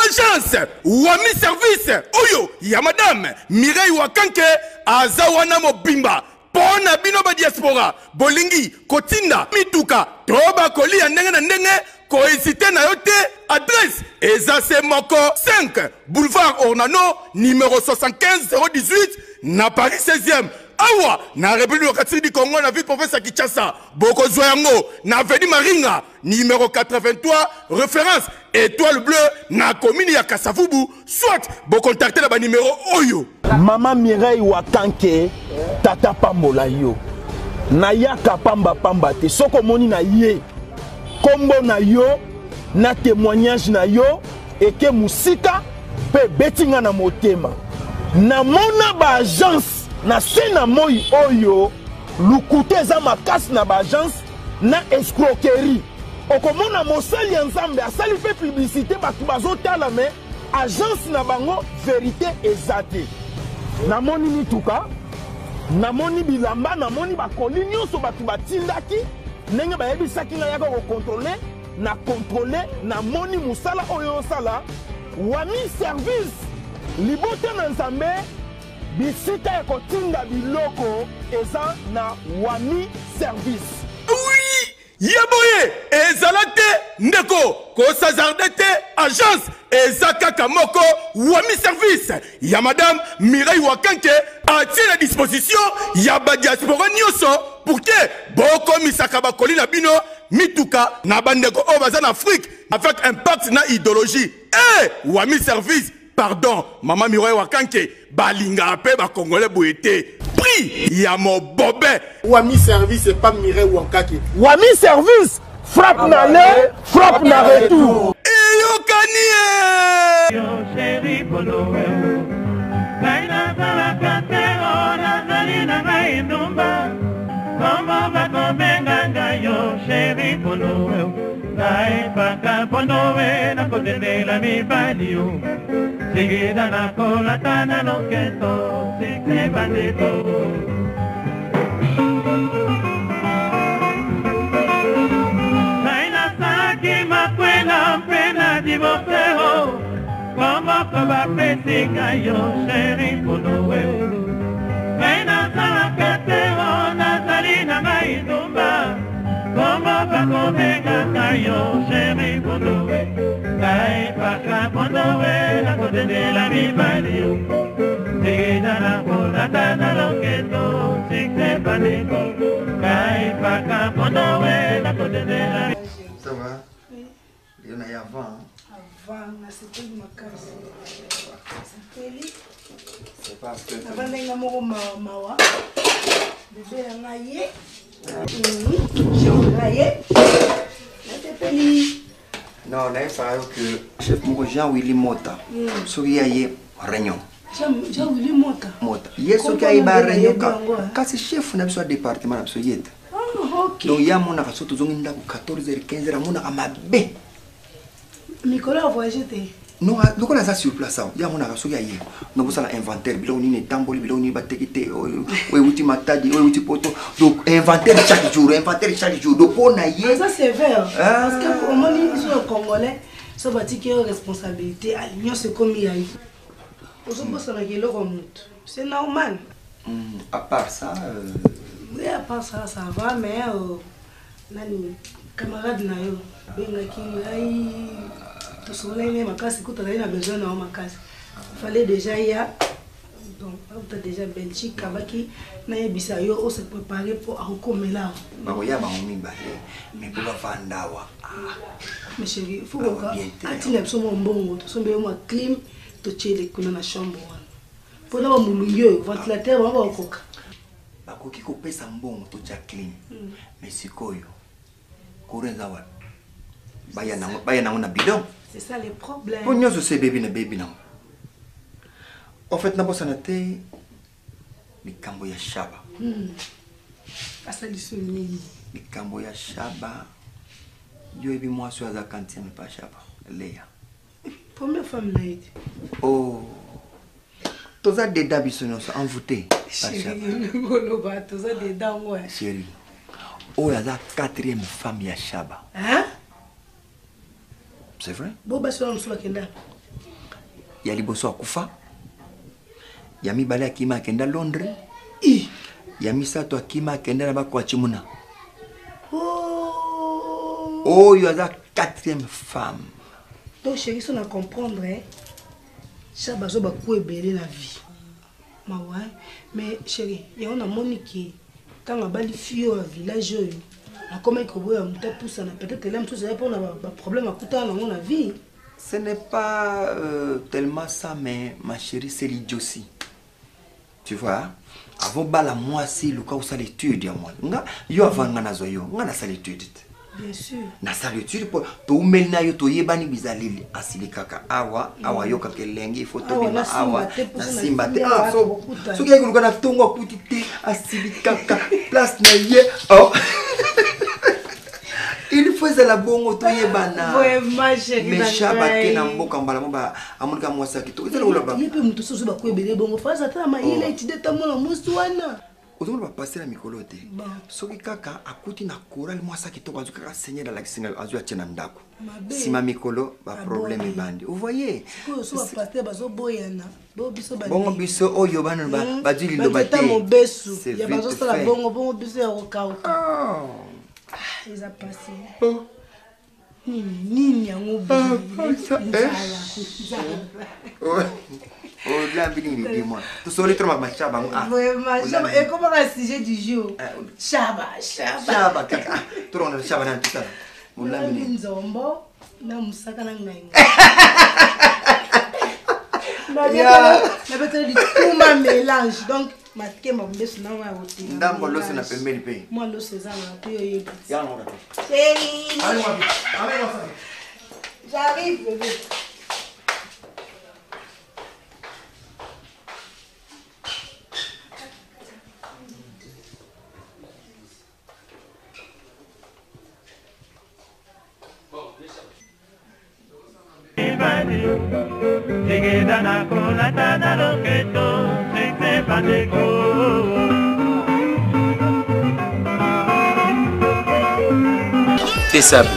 Speaker 10: agence Wami service oyo ya madame Mireille Wakanke azawana mobimba pona bino ba diaspora bolingi kotinda mituka toba kolia ndenge na ndenge kohésiter na yote adresse ezase moko 5 boulevard Ornano numéro 75 018 na Paris 16e. Awa na République du Congo na ville province à Kinshasa boko zoyango na avenue Maringa numéro 83 référence étoile bleue na commune ya Kasavubu soit bo contacter la numéro oyo
Speaker 11: Maman Mireille Wakanke tata pambola yo na yaka pamba te soko moni na ye kombo na yo na témoignage na yo eke musika pe betinga na motema na mona ba agence na sena moi oyo lukute za makasi na ba agence na escroquerie okomona mosali ya nzambe asali pe publicité batu bazotala me agence na bango vérité ezate na moni mituka na moni bilamba na moni bakoli nyonso batu batindaki ndenge bayebisaki nga yaka kokontrole na kontrole na moni musala oyo osala Wami service libota na nzambe bisika ya kotinda biloko eza na Wami service.
Speaker 10: Oui, yaboye ezala te ndeko kosazarde te agence eza kaka moko wami service ya madame Mireille Wakanke atie na disposition ya badiaspora nyonso pour que bokomisaka bakoli na bino mituka na bandeko oyo baza na Afrique avec impact na idéologie wami service pardon mama Mireille Wakanke balinga pe ba congolais boyete prix ya mobobe
Speaker 5: wami service et pas Mireille Wakanke
Speaker 11: wami service frappe na le frappe na retour
Speaker 10: eyokani
Speaker 1: yo chéri polowe kaina sala katero na zalina ngai ndumba kama bakobenga ngayo chéri polowe ngai paka polowe na kotendela mibali yo sigida na kolatana loketo sikse bandito divorceo como coba pesika yo chéri polowe kaina sala katero na zalina ngai ndumba como bakobenga ngayo chéri polowe ngai paka polowe na kotendela mibali yo sigida na kolatana loketo sikse bandito ngai paka polowe na kotendela.
Speaker 9: Ça va? Il y en a avant.
Speaker 5: Avant, c'était ma case. C'était
Speaker 9: c'est parce que.
Speaker 5: Avant d'aller au Mawa, bébé a naillé.
Speaker 9: Non, on a fait que chef Jean-Willy Mota. Souriaye Réunion.
Speaker 5: Jean-Willy Mota.
Speaker 9: Mota. Yes, ok, il va Réunion. Quand c'est chef, on a besoin de département, on a besoin de. Donc, il y a mon affaire, tout le monde a 14h, 15h, mon affaire,
Speaker 5: Nicolas a voyagé.
Speaker 9: Non, nous on a ça sur place. Il y a mon affaire, il y a nous avons l'inventaire, il y a un tamboli, il y a un batéquité, il y a un petit matadi, il y a un petit poteau. Donc, inventaire chaque jour. Donc, on a y.
Speaker 5: Ça, c'est vrai. Parce que pour moi, les gens congolais, ça va dire qu'il y a une responsabilité. L'union, c'est comme il y a eu. C'est normal.
Speaker 9: À part ça.
Speaker 5: Oui, à part ça, ça va, mais nani camarade na yo bengaki ai to soleil ma classe écoute na besoin na ma classe. Fallait déjà y a donc on a déjà Belgique kabaki na yebisa yo on se préparer pour akokomela.
Speaker 9: Ba ko ya ba on mi balé mais pour vandawa.
Speaker 5: Mais chérie, faut que atina so mo mbongo to so mbe mo clim to chele kuna na chambre wana. Pour na ba mulunyo ventilateur ba koka.
Speaker 9: Bakoki kopesa mbongo to cha clean mais sikoyo kurenza wa baya na na bidon.
Speaker 5: C'est ça le problème.
Speaker 9: Pour nous c'est baby na en fait na bossa na te ni kambo ya shaba
Speaker 5: asa lisoni
Speaker 9: ni kambo ya shaba yo ebi moi sur la cantine pas shaba Léa
Speaker 5: première femme naïde.
Speaker 9: Oh tous ça des dabis sont envoûtés.
Speaker 5: Chérie, tous ça des dents ouais.
Speaker 9: Chérie. Oh la quatrième femme ya Shaba.
Speaker 5: Hein?
Speaker 9: C'est vrai?
Speaker 5: Bon bah sur la kenda.
Speaker 9: Ya liboso akufa. Ya mi bale akima kenda Londres. Ya mi sato akima kenda na bako achimuna. Oh yo la quatrième femme.
Speaker 5: Donc chérie, on a comprendre hein. Shaba zo ba ko ebele la vie. Ma ouais, mais chérie, il y a un Monique quand on a bali fille au village na comment que boya muta poussa na peut-être là tout ça pour un problème à coûter dans la vie.
Speaker 9: Ce n'est pas tellement ça mais ma chérie c'est l'idiotie. Tu vois? Avant bala moi si le cas où ça l'étude ya moi. Nga yo avant ngana zo yo, ngana ça l'étude.
Speaker 5: Bien sûr.
Speaker 9: Na salitude pour to melna yo to yebani bizalili asili kaka awa yoka kelengi photo bima awa na simba te so ke kuruka na tongo kuti te asili kaka place na ye oh il faut la bongo to yebana
Speaker 5: vraiment chérie
Speaker 9: mais Shaba ke na mboka mbala moba amunika mwasa kito ezala ola ba
Speaker 5: yepe mutu so ba ko ebele bongo fa za ta ma ile itide ta mona muswana.
Speaker 9: Autour va passer la micolote. Ce qui kaka a coûté na chorale moi ça qui toka kaka seigneur dans la single azu a tena ndako. Si ma micolo ba problème bandi. Vous voyez?
Speaker 5: So va passer bazo boyana. Bo biso ba.
Speaker 9: Bongo biso oyo bana ba dili ndo ba te.
Speaker 5: C'est bazo sala bongo biso ya okauka. Ils a passé. Nini yango
Speaker 9: Oh, là, dis-moi. Tu sors trop ma chaba.
Speaker 5: Et comment le sujet du jour? Chaba.
Speaker 9: Chaba, kaka. Tu rondes chaba dans tout ça. Mon ami.
Speaker 5: Nzombo, na musaka na ngai. Na beto di kuma mélange. Donc, matke mambesu na wa oti.
Speaker 9: Ndambo loso na pembeni pe.
Speaker 5: Moi loso za na pe yo yebi.
Speaker 9: Ya non.
Speaker 5: Chérie.
Speaker 9: Allez, moi. Allez, moi.
Speaker 5: J'arrive, bébé.
Speaker 1: Sigeda na kolata na loketo, sekse bandeko.
Speaker 6: T'es sable.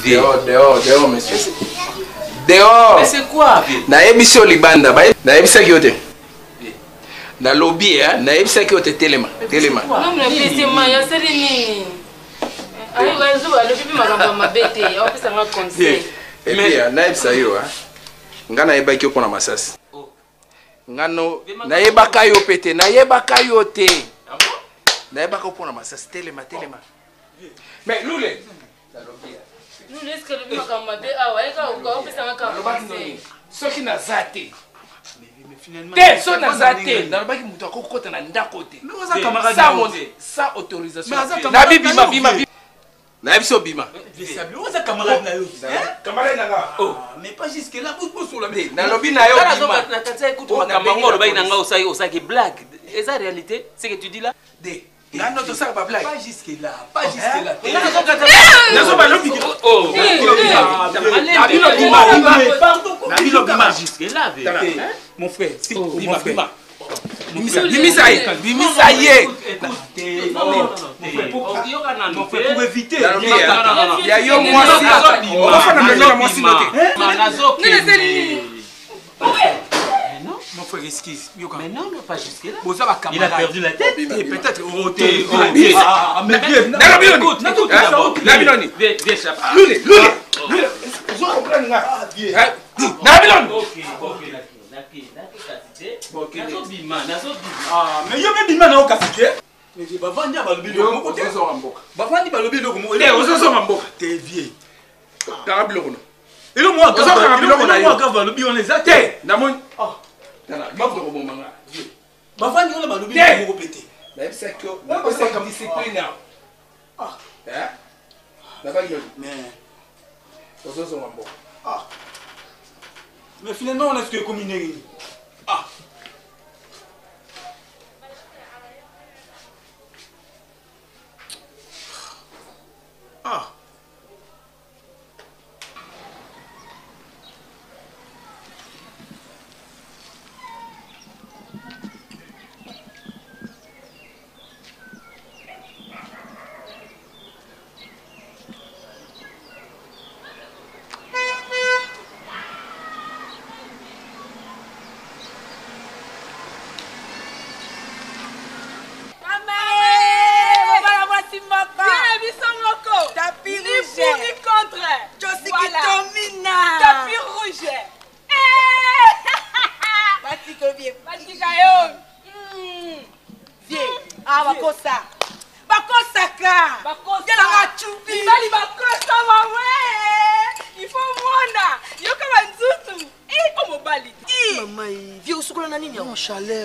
Speaker 2: Dehors, monsieur. Dehors.
Speaker 6: Mais c'est quoi?
Speaker 2: Na ebisio libanda, na ebisa kiote. Na lobby, na ebisa kiote telema.
Speaker 3: Non, mais c'est moi, il y a ça nini. Ayi wa zo ba lobi makambo mabete, on peut s'en conseil.
Speaker 2: Et puis, na ebisa yo, ngana eba kio pona masasi. Ngano na eba kayo pete, na eba kayo te. Na eba ko pona masasi telema. Mais Lule.
Speaker 3: Nous laisse que le makambo mabete awa, eka on peut s'en conseil.
Speaker 2: Soki na zate. Te so na zate, na baki mutu akokota na ndako te. Sans autorisation. Na bima. Na biso bima.
Speaker 4: Oza camarade na yo.
Speaker 2: Camarade na nga.
Speaker 4: Oh, mais pas jusque là, vous sur la
Speaker 2: tête. Na lobi na yo bima.
Speaker 6: Na tata écoute makambo loba ina nga osaki blague. Et ça réalité, c'est que tu dis là?
Speaker 2: Ngano to ça pas blague.
Speaker 4: Pas jusque là, pas jusque là.
Speaker 2: Nazo ba lobi.
Speaker 6: Oh.
Speaker 4: Na bilo bima
Speaker 6: jusque là.
Speaker 4: Mon frère, si
Speaker 2: bima.
Speaker 4: Bimisa ye. Pour éviter.
Speaker 2: Il y a yo moi si. On va faire la moi si noté.
Speaker 4: Mon frère, excuse.
Speaker 6: Mais non, pas jusque là.
Speaker 4: Il a perdu la tête.
Speaker 2: Peut-être.
Speaker 4: Mais yo même bima na okasike. Mais bavandi balobi lo moko te so mboka. Bavandi balobi lo moko.
Speaker 2: Eh, ozo mboka.
Speaker 4: T'es vieux.
Speaker 2: Karabilo kono.
Speaker 4: Et le moi grave balobi on les a te.
Speaker 2: Namoni. Ah. Tala, bavdo ko bomanga.
Speaker 4: Bavandi on balobi lo moko pété.
Speaker 2: Même ça que on sait comme discipline là. Ah. Hein? D'abord mais ozo mboka. Ah.
Speaker 4: Mais finalement on a ce que combiné. Ah. Ah.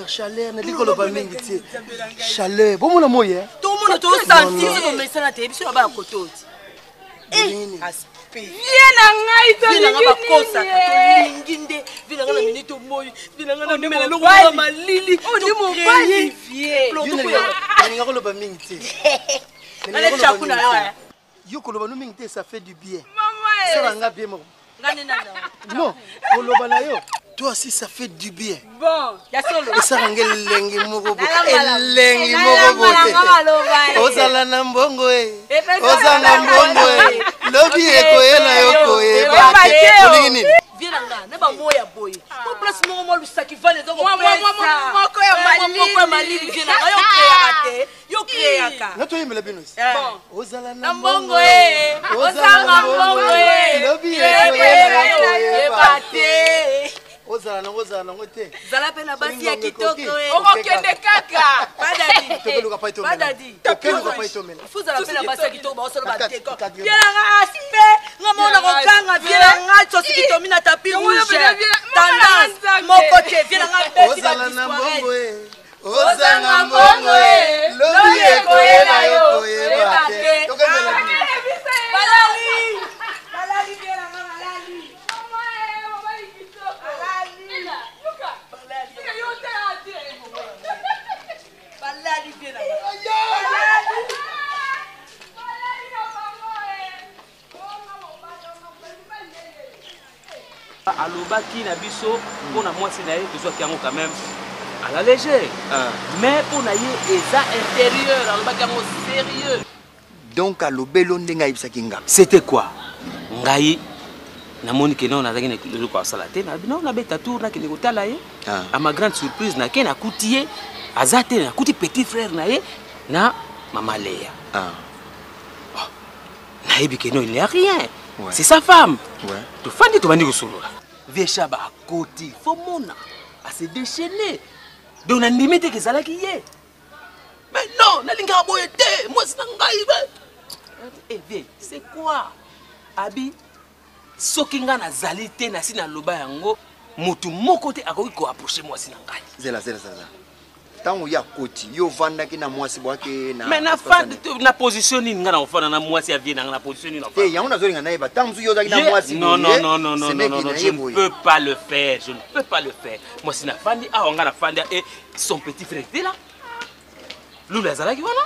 Speaker 5: Chaleur, ne dit que le bamin dit chaleur. Bon mon moyen.
Speaker 12: Tout le monde tout senti comme ça na télé sur ba koto. Aspect. Viens ngai to lingi ba kosa to linginde. Viens ngana minute moyi. Viens ngana mela lo ba malili. On dit mon bali vie.
Speaker 5: Ni ngako le bamin dit.
Speaker 12: Ale chakuna yo.
Speaker 5: Yo ko le bamin dit ça fait du bien.
Speaker 12: Maman.
Speaker 5: Ça nga bien mo.
Speaker 12: Ngani nana.
Speaker 5: Non, ko le bana yo. Toi aussi ça fait du bien.
Speaker 12: Bon, ya solo.
Speaker 5: Ça ngel lengi moko. Lengi moko bote. Ozala na mbongo e. Ozala mbongo e.
Speaker 9: Lobi ekoyela yokoyeba. Olingi nini?
Speaker 12: Viens là, ne pas moya boy. Mon place moi le sac qui va les donc. Moi malili viens là. Yo créaka.
Speaker 9: Na to yimela binus.
Speaker 12: Bon.
Speaker 9: Ozala
Speaker 12: na mbongo eh. Ozala mbongo eh.
Speaker 9: Lobi ekoyela yokoyeba.
Speaker 5: Ozala ngote.
Speaker 12: Zala pe na basi ya kitoko eh.
Speaker 7: okokende kaka
Speaker 12: Padadi.
Speaker 5: Tokeluka pa itomela.
Speaker 12: Padadi.
Speaker 5: Tokeluka pa itomela.
Speaker 12: Fuzala pe na basi ya kitoko ba solo ba teko. Viens là aspe. Ngamona kokanga viens là tsosi kitomi na tapis rouge. Tendance mokote viens là besi ba
Speaker 5: Ozala na mbongo eh.
Speaker 12: Ozala mbongo eh. Lobi ekoyela yokoyeba.
Speaker 5: Tokeluka.
Speaker 12: Balali. Balali viens là balali.
Speaker 6: alobaki na biso mpona mwasi na ye tozwaki yango quand même à la légère mais mpona ye eza intérieur alobaki yango sérieux
Speaker 9: donc alobelo ndenge ayebisaki nga
Speaker 6: c'était quoi ngai namoni ke non nazalaki na eloko asala te no nabeta tour nakende kotala ye à ma grande surprise nake nakuti ye aza te nakuti petit frère na ye na mama Léa nayebi ke non il n'y a rien c'est sa femme tofandi tobandi kosolola Viechaba akoti fo mona ase déchaîné donc nandimi te ke ezalaki ye mais non nalingaka boye te mwasi na ngai vie c'est quoi abi soki nga nazali te nasi naloba yango motu moko te akoki koapproche mwasi na ngai
Speaker 9: zela ntango ya koti yo vandaki na mwasi bwake na
Speaker 6: mais na position nini nga na ofana na mwasi avie na nga na position nini
Speaker 9: te yango nazolinga na yeba ntango yo zaki na mwasi
Speaker 6: non je ne peux pas le faire mwasi na fandi awa nga na fandi et son petit frère était là lula azalaki wana.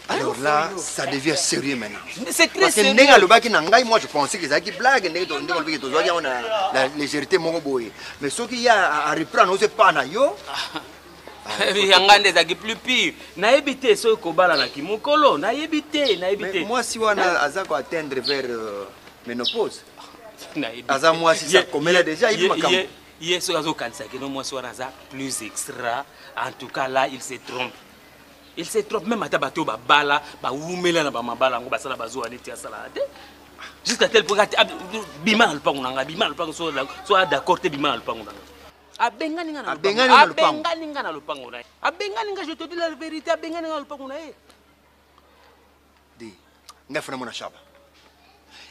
Speaker 9: Alors là, ça devient sérieux maintenant.
Speaker 6: C'est très
Speaker 9: parce que
Speaker 6: sérieux.
Speaker 9: moi je pensais que c'était une blague, la légèreté mon boy. Mais ce qu'il y a à reprendre, c'est pas na yo.
Speaker 6: Yangande zaki plus pire. Na ebité so kobala na kimokolo, na ebité.
Speaker 9: Mais moi si wana azako atteindre vers ménopause. Aza moi si ça comme là déjà il m'a comme.
Speaker 6: Hier so azo kanisa que non moi so wana plus extra. En tout cas là il se trompe. Il se trompe même à tabato bala ba wumela na ba mabala ngo basala bazo aneti asala te jusqu'à tel point bima le pango nanga bima le pango so d'accord te bima le pango nanga abengani ngana le pango na abengani nga je te dis la vérité abengani ngana le pango na
Speaker 9: di nga fona mona shaba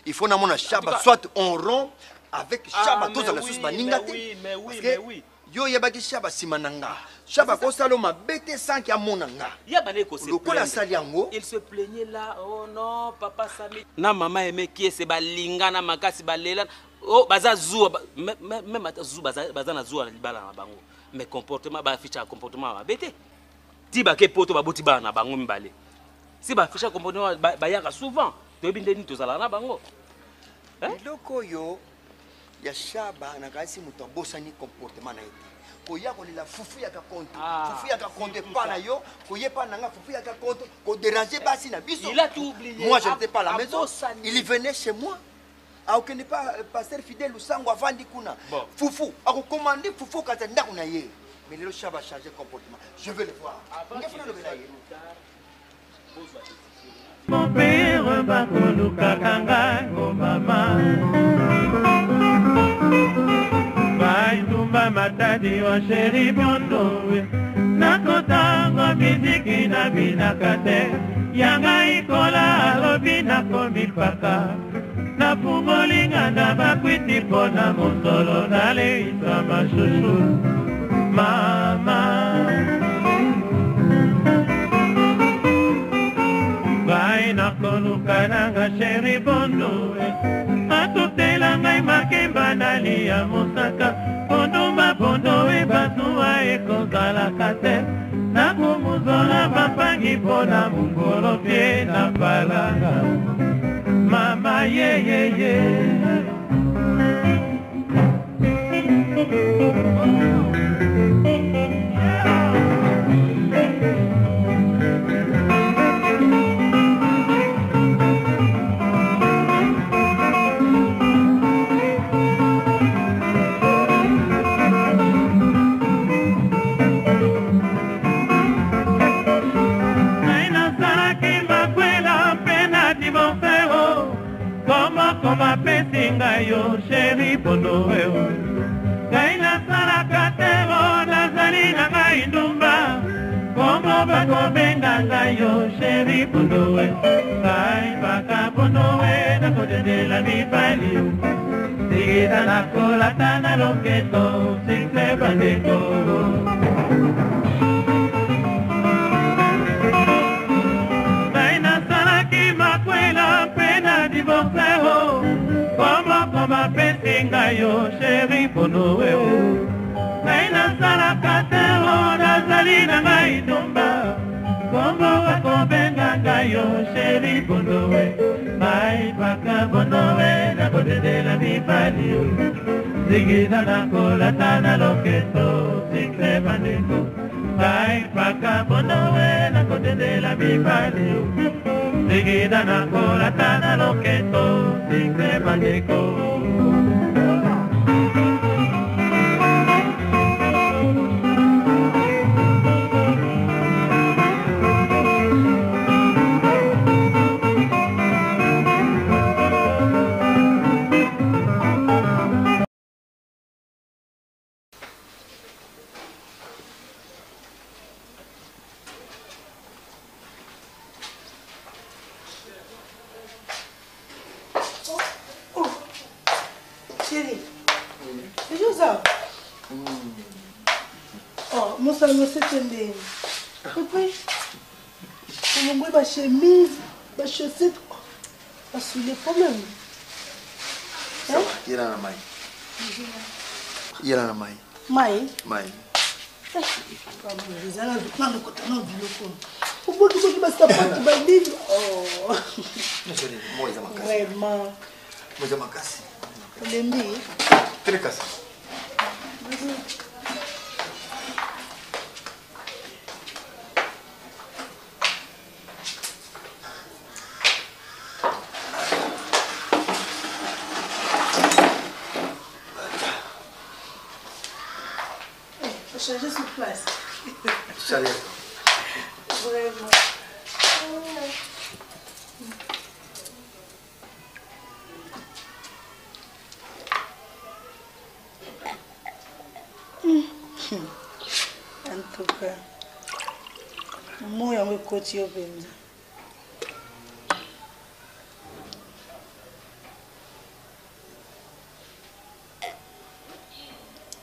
Speaker 9: il faut na mona shaba soit on rompt avec shaba tous à la sauce baninga te mais oui yo yebaki shaba simananga shaba ko salo mabete sans ki amonanga
Speaker 6: yabane ko se
Speaker 9: plaindre
Speaker 6: il se plaignait là oh non papa Sami na maman aimé qui se balinga na makasi balela oh baza zou même ata zou baza na zou na libala na bango mais comportement ba ficha comportement mabete ti ba ke poto baboti ba na bango mbale si ba ficha comportement ba yaka souvent to bindeni to zala na bango
Speaker 9: loko yo ya shaba na kasi mutobosa ni comportement na ete koya kolela fufu ya ka compte pas na yo koye pa nanga fufu ya ka compte ko déranger basi na biso
Speaker 6: il a tout oublié
Speaker 9: moi je n'étais pas à la maison il venait chez moi a aucun pas pasteur fidèle usango avandi kuna fufu a commander fufu kata ndako na ye mais le shaba changer comportement je vais le voir ngefuna le belaye
Speaker 1: mon père bakoluka kanga ngo mama Tumba matadi wa sheri bondo nakotanga miziki na binakate yanga ikola alobi nakomipaka nafungolinga na bakwiti pona mosolo naleisa mashushu mama ngai nakoluka nanga sheri bondo atutela ngai makemba nalia mosaka pondoma pondo ebatuwa ekozalaka te nakomuzola bapangi mpona mongolo pie na balanga mama yeyeye yo sheri pondo weo Kaina saraka tevo nazali na ngai ndumba Komo bako benga ngai yo sheri pondo weo Kai baka pondo we na kote de la mipali Sigida na kola tana loketo Sikle bandeko Koma pesinga yo sheri pono weo Kaina saraka teo nazali na ngai ndumba Kombo wako benga ngai yo sheri pono we Mai baka pono we na kote de la mipali Sigida na kola tana loketo Sikle bandeko Mai baka pono we na kote de la mipali Sigida na kola tana loketo Sikle bandeko
Speaker 5: chemise, ma chaussette, sous les problèmes.
Speaker 9: Ça va, il y a la maille. Il y a la maille.
Speaker 5: Maille?
Speaker 9: Maille.
Speaker 5: Vraiment.
Speaker 9: Très cassé.
Speaker 5: Changer sur place.
Speaker 9: Salut.
Speaker 5: Vraiment. En tout cas, moi, je vais continuer.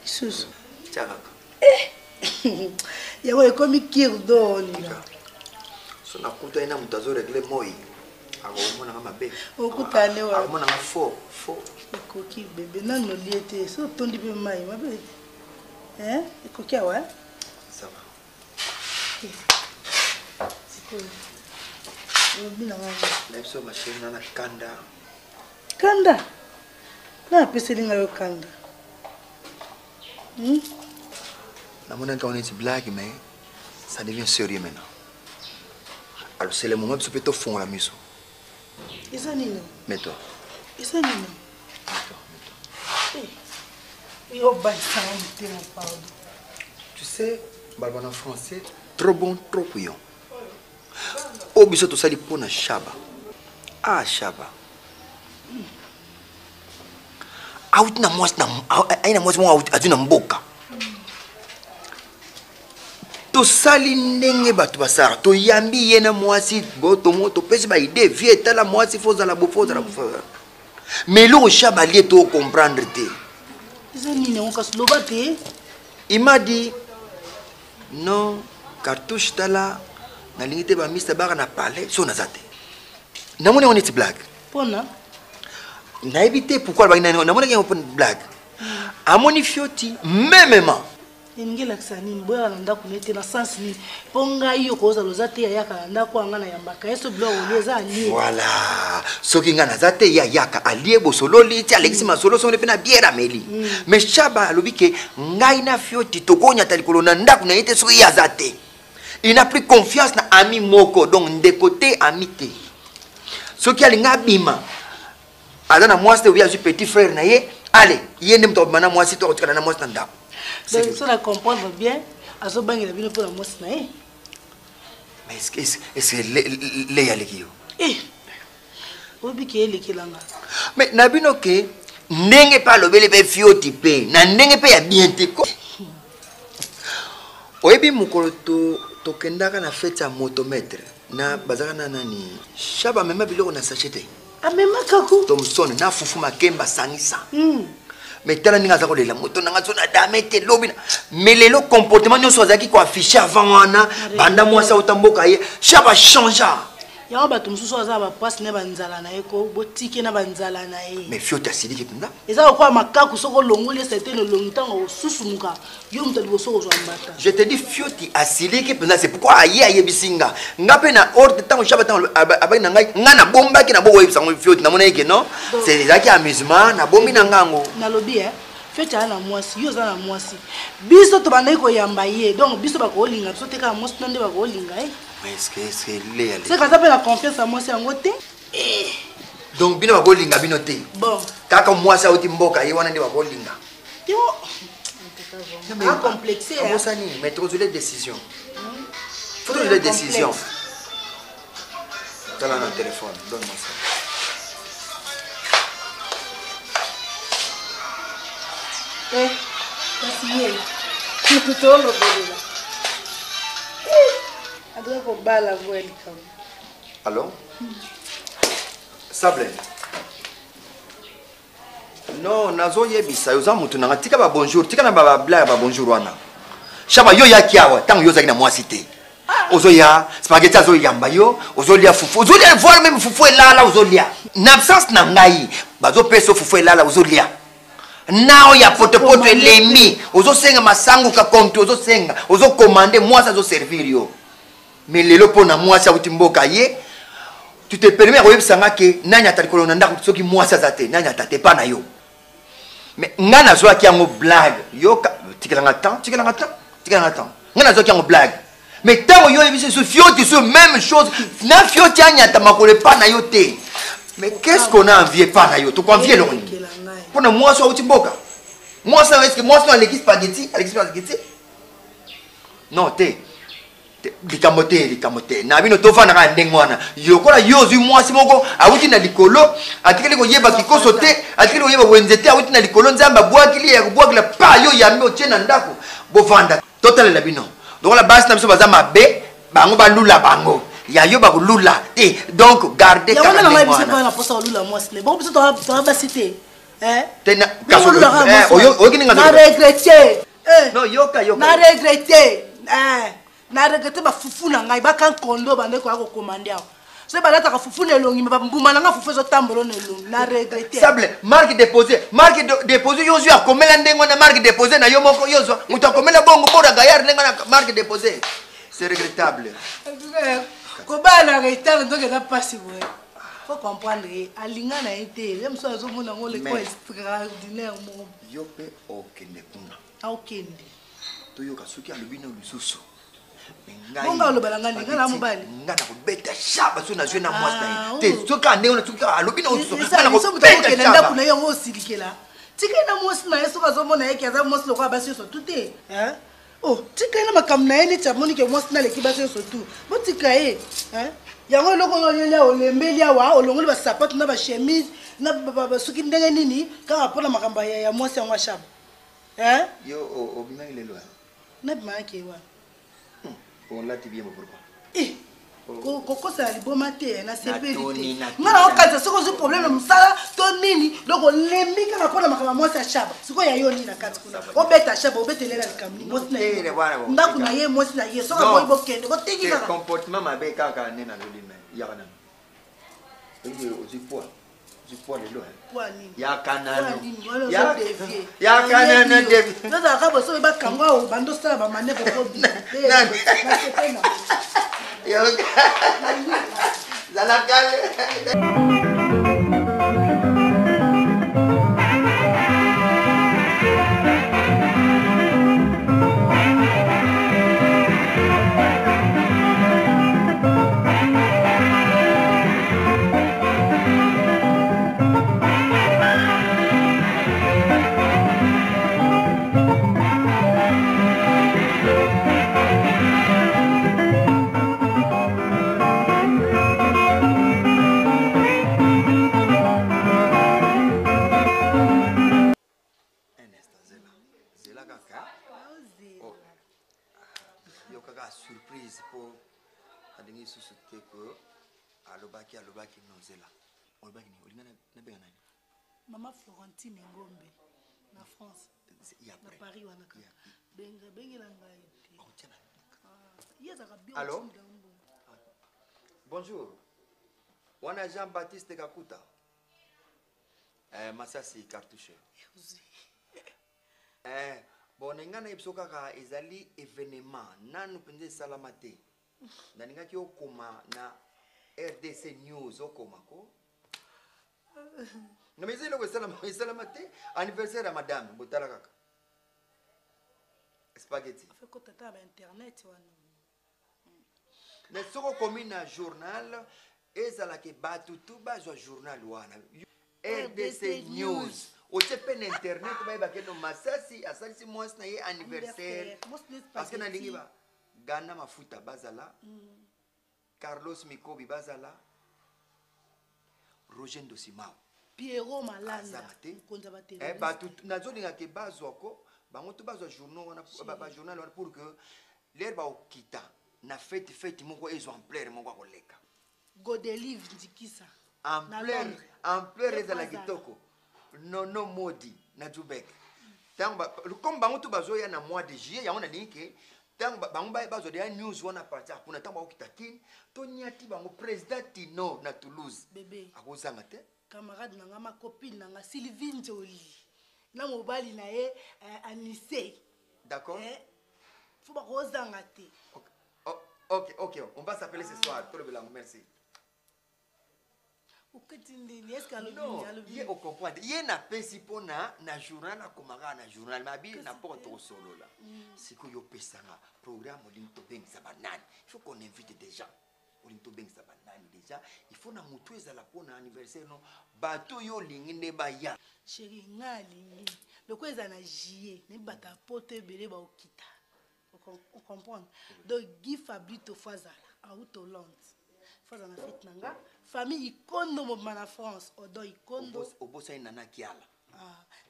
Speaker 5: Sus.
Speaker 9: Tiens,
Speaker 5: yawe ekomi kirdoni
Speaker 9: so nakuta ina mutazo regle moi akomona mabe
Speaker 5: okutane wa
Speaker 9: akomona fo
Speaker 5: ekoki bebe nano liete so tondi pe mai mabe ekoki awa
Speaker 9: ça va
Speaker 5: sikolo obina ngana
Speaker 9: lepso machine na
Speaker 5: kanda na peselinga yo kanda
Speaker 9: On a une blague, mais ça devient sérieux maintenant. Alors c'est le moment où tu peux te fondre la maison.
Speaker 5: Et ça, Nino?
Speaker 9: Mets-toi.
Speaker 5: Et ça, Nino? Mets-toi.
Speaker 9: Tu sais, Barbara en français, trop bon, trop couillon. Au biso to sali pona shaba. Ah, shaba. Out na mwasi na aina mwasi mwa aduna mboka. To sali ndenge batu basara to yambi yena mwasi boto moto pesi ba idée vie tala mwasi foza la bofoza la bofoza mais lo shaba lié to comprendre te
Speaker 5: Zanine on casse lo baté
Speaker 9: il m'a dit non cartouche tala na lingite ba Mr Bara na parler so na zate na mone on est blague
Speaker 5: pona
Speaker 9: na éviter pourquoi ba na mone que on blague amoni fioti mêmement
Speaker 5: ngela ksani mboya nanda kunete na sens ni ponga iyo koza lozate yaka nanda kwa ngana yambaka yeso blo oleza ali
Speaker 9: voilà soki ngana zate yaka alie bosololi ti Alexis Masolo so pena biera meli mais chaba lobike ngai na fioti tokonya talikolo na ndaku na yete soki yazate il n'a plus confiance na ami moko donc de côté amité soki alinga bima alana mwasi te via petit frère na ye allez yende mto bana mwasi to kotikana na mwasi na ndaku.
Speaker 5: Donc, ça la comprendre bien, à ce banc, il a vu pour la mousse. Mais
Speaker 9: est-ce que les yalekio?
Speaker 5: Eh, obi qui est l'équivalent.
Speaker 9: Mais nabino ke ndenge mpe alobeli mpe fioti mpe na ndenge mpe ya bien te oyebi mokolo tokendaka na fete ya motometre na bazaka na nani shaba amema biloko na sache te
Speaker 5: amemaka
Speaker 9: tomsone na fufu makemba sangisa mais tala ndenge aza kolela moto nanga so na dame te lobi mais lelo comportement nyonso azalaki koaffiche avant wana banda mwasi auta mboka ye shaba changea
Speaker 5: yango bato mosusu aza bapasi na banzala na ye ko botike na banzala na ye
Speaker 9: mais fioti asiliki mpenza
Speaker 5: eza kokoya makaku soki olongoli esete nolongi ntango osusumuka yo moto liboso kozwa mbata
Speaker 9: je te dis fioti asiliki mpenza c'est pourquoi aye ayebisi nga nga mpe na ordre ntango shaba ntango abaki na ngai nga nabombaki nabo koyebisa ngo fioti namona eke non ezalaki amusement nabombi na ngango
Speaker 5: nalobi feti aza na mwasi yo oza na mwasi biso tobandaki koyamba ye donc biso bakolinga biso te kaka mwasi na nde bakolinga c'est kaza mpe na confiance ya mwasi yango te
Speaker 9: donc bino bakolinga bino te
Speaker 5: bon
Speaker 9: kaka mwasi auti mboka ye wana nde bakolinga
Speaker 5: complexe
Speaker 9: abosani mais tozwile décision faut tozwile décision tala na téléphone donne moi ça
Speaker 5: kasi ye mutu tolobelela adoka kobala vo ya likambo
Speaker 9: allo sable non nazoyebisa yo oza mutu nanga tika babonjour tika na bablaire babonjour wana shaba yo yaki awa ntango yo ozalaki na mwasi te ozoya spageti azoyamba yo ozolia fufu ozolia voire même fufu elala ozolia na absence na ngai bazopesa fufu elala ozolia nao ya potopoto elemi ozosenga masango ka konti ozosenga ozokomande mwasi azoservir yo mais lelo mpona mwasi auti mboka ye tu te permets koyebisa nga ke nani ata likolo na ndako soki mwasi aza te nani ata te pa na yo mais nga nazwaki yango blague yoka tikelanga temps nga nazwaki yango blague mais ntango yo oyebisi so fioti so même chose na fioti anyata makolo epa na yo te mais qu'est-ce qu'on a envie epa na yo tokoenvie eloko nini mpona mwasi auti mboka mwasi eske mwasi no aleki spageti non te likambo te na bino tofandaka ya ndenge wana yokola yo ozwi mwasi moko awuti na likolo atikeli koyeba kikoso te atikeli koyeba wenze te awuti na likolo nzambe abwakili ya kobwakila pa yo yambi otie na ndako bovanda totalela bino lokola basi na biso baza mabe bango balula bango ya yo bakolula te donc garde kaka ndenge wana
Speaker 5: naposa kolula mwasi ne bongo biso toa basi te
Speaker 9: tena oyoki ninga
Speaker 5: na regrete
Speaker 9: non yoka
Speaker 5: na regrete na regrete bafufu na ngai bakankondo bandeko ya kokomande awa so balataka fufu na elongi mbuma na nga fufu ezotambola na elongi na regrete
Speaker 9: sable marque déposé yo ozwi akomela ndenge wana marque déposé na yo moko yo ozwa moto akomela bongo bora gayard ndenge wana marque déposé c'est regrettable
Speaker 5: kobala na retard donc eza mpasi boye faut comprendre alinga na ye te ye mosu azomona ngo leko extraordinaire moko
Speaker 9: yo mpe okende kuna
Speaker 5: aokende
Speaker 9: toyoka soki alobi na lisusu
Speaker 5: bonga olobala nga ndinga na mobali
Speaker 9: nga na kobeta shaba so nazwi na mwasi na ye te soki andenge na soki alobi na
Speaker 5: okende ndako na ye yango osilikela tikali na mwasi na ye soki azomona ye ke aza mwasi lokola basi nyonso tu te tikali na makambo na ye neti amoni ke mwasi naleki basi nyonso tu botika ye yango eloko oyo olia olembeli awa olongoli basapato na bachemise na basuki ndenge nini kaka mpona makambo ya mwasi yango ashaba
Speaker 9: yo obimaki lelo
Speaker 5: nabimaki ewa
Speaker 9: olati bien pourquoi
Speaker 5: kokosala liboma te na sepeli te nga na okanisa soki ozwi problème ya mosala to nini donc olembi kaka mpona makambo ya mwasi ashaba sikoyo ya yo nini na kati kuna obeta ashaba obetelela likambo mwasi na ye ndako na ye mwasi na ye soki aboyi bokende botiki kaka
Speaker 9: comportement mabe kaka nde na lolima yaka nano ozwi poids lelo yakanano
Speaker 5: ozalaka boso bakango awo bandosala bamanevre kobina
Speaker 9: alobaki nozela olobaki ni olinga na benga nani
Speaker 5: Maman Florentine Ngombe na France na Paris wana ka benga la ngai
Speaker 9: Allô? Bonjour. Wana Jean-Baptiste Kakuta. Masasi cartouche. Bon ngana ipsoka ka ezali événement nanu penze salamate. Ndaninga ki okoma na RDC News okoma ko. Na mezelo ko salamate anniversaire à madame Botala kaka. Spaghetti.
Speaker 5: Fait ko tata ba internet wana.
Speaker 9: Mais ce qu'on commune un journal, et ça la que batu tout bas un journal wana. RDC News. Au TPN internet, bah bah que nos massasi, à ça si moi c'est anniversaire. Parce que na lingi ba Ghana mafuta bazala, Carlos Mikobi bazala, Roger Ndosimao,
Speaker 5: Pierrot Malanda.
Speaker 9: Batu nazo linga ke bazoko, ba ngoto bazo journal wana, ba journal wana pour que l'air ba okita. Na fête moko exemplaire moko koleka
Speaker 5: Godelive ndikisa
Speaker 9: ampleur ezala kitoko nono modi na Jubek tanga comme bango to bazoya na mois de juillet yango na linke tanga bango bazo de news wana partir kuna tanga okitakin to nyati bango président Tino na Toulouse
Speaker 5: bébé
Speaker 9: akozanga te
Speaker 5: camarade nanga ma copine nanga Sylvie Njoli na mobali na ye Anissé
Speaker 9: d'accord
Speaker 5: faut ba kozanga te.
Speaker 9: Ok, on va s'appeler ce soir. Merci.
Speaker 5: Est-ce qu'elle
Speaker 9: non, il est au comprendre. Il y a un principe na journal na komara na journal ma bi na pas trop solo là. C'est que yo pesanga programme olinto beng sabanani. Il faut qu'on invite des gens. Olinto beng sabanani déjà. Il faut na mutu ezala pona anniversaire non. Bato yo lingi ne ba ya.
Speaker 5: Chérie ngali. Le ko ezana jier, ne bata pote belé ba okita. On comprend. Donc Guy Fabito Fazala à Hollande. Fazala fait nanga famille Ikondo mobana France odo Ikondo
Speaker 9: obosa nana kiala.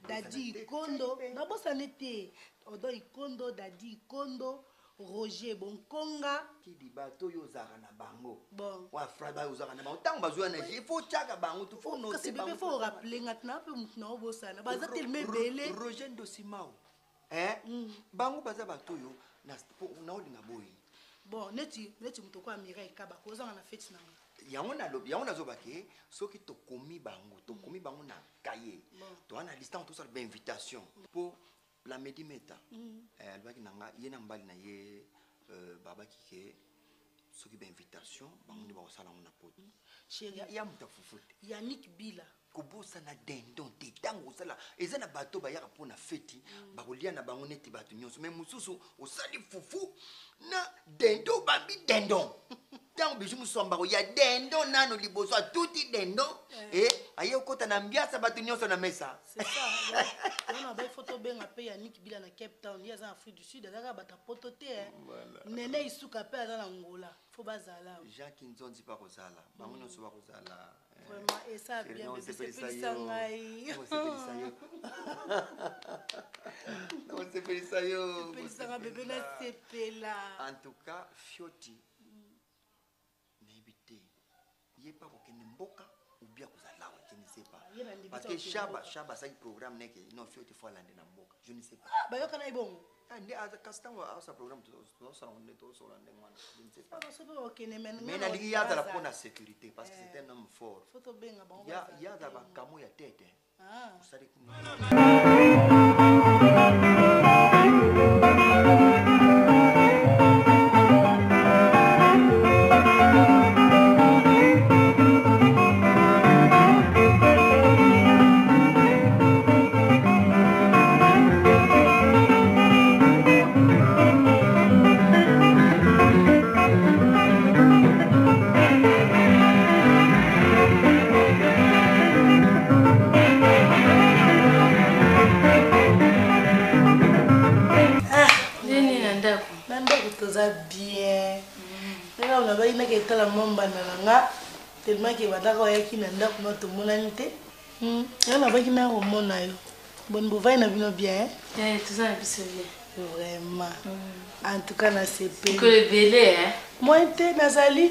Speaker 5: Dadi Ikondo na bosa nete odo Ikondo Dadi Ikondo Roger Bonkonga
Speaker 9: qui dit bato yo zara na bango.
Speaker 5: Bon.
Speaker 9: Wa fraba yo zara na bango. Tant bazo na il faut chaka bango tu faut noter
Speaker 5: bango. Parce que faut rappeler ngatna pe mutna bosa na baza tellement belé.
Speaker 9: Roger Ndosimao. Bango baza bato yo na olinga boy.
Speaker 5: Bon neti mutoko amira ekaba kozanga na fête nanga.
Speaker 9: Yango zobake soki tokomi bango na cahier. To ana liste tout ça d'invitation pour la Medimeta. Albaki nanga yena mbali na ye baba kike soki d'invitation bango ni ba sala na pot.
Speaker 5: Chérie
Speaker 9: ya mutafufute.
Speaker 5: Yannick Bila
Speaker 9: kobosa na dendon te tango sala ezana bato ba yaka pona feti ba kolia na bango neti bato nyonso mais mususu osali fufu na dendon bambi dendon tango bisu musomba ko ya dendon nano liboso tuti dendon aye okota na mbiasa bato nyonso na mesa
Speaker 5: c'est ça on a ba photo benga pe Yannick Bila na Cape Town ya za Afrique du Sud azaka bata poto te nene isuka pe azana ngola faut bazala
Speaker 9: Jacques Nzonzi pa kozala bango nyonso ba kozala
Speaker 5: vraiment et ça bien c'est sangai
Speaker 9: non c'est Pelisayo
Speaker 5: Pelisanga bébé na sepela
Speaker 9: en tout cas Fioti n'ébité yé pas kokende mboka ou bien kozala je ne sais pas parce que Chaba ça programme n'est que non Fioti faut aller na mboka je ne sais pas
Speaker 5: ba yokana ibongo
Speaker 9: ande as customer as programme to so on ne to so on je ne sais pas
Speaker 5: mais
Speaker 9: na ligi ya la pour la sécurité parce que c'est un homme fort
Speaker 5: photo benga bango
Speaker 9: ya da ba kamo ya tete usali
Speaker 5: bien. On a bien que la momba nanga tellement que badaka yaki na ndako na tomonani te. On a bien na romona yo. Bonne bouvaille na bino bien.
Speaker 3: Tout ça biso bien.
Speaker 5: Vraiment. En tout cas, na sepeli.
Speaker 3: Que le délai, hein?
Speaker 5: Moi, nazali.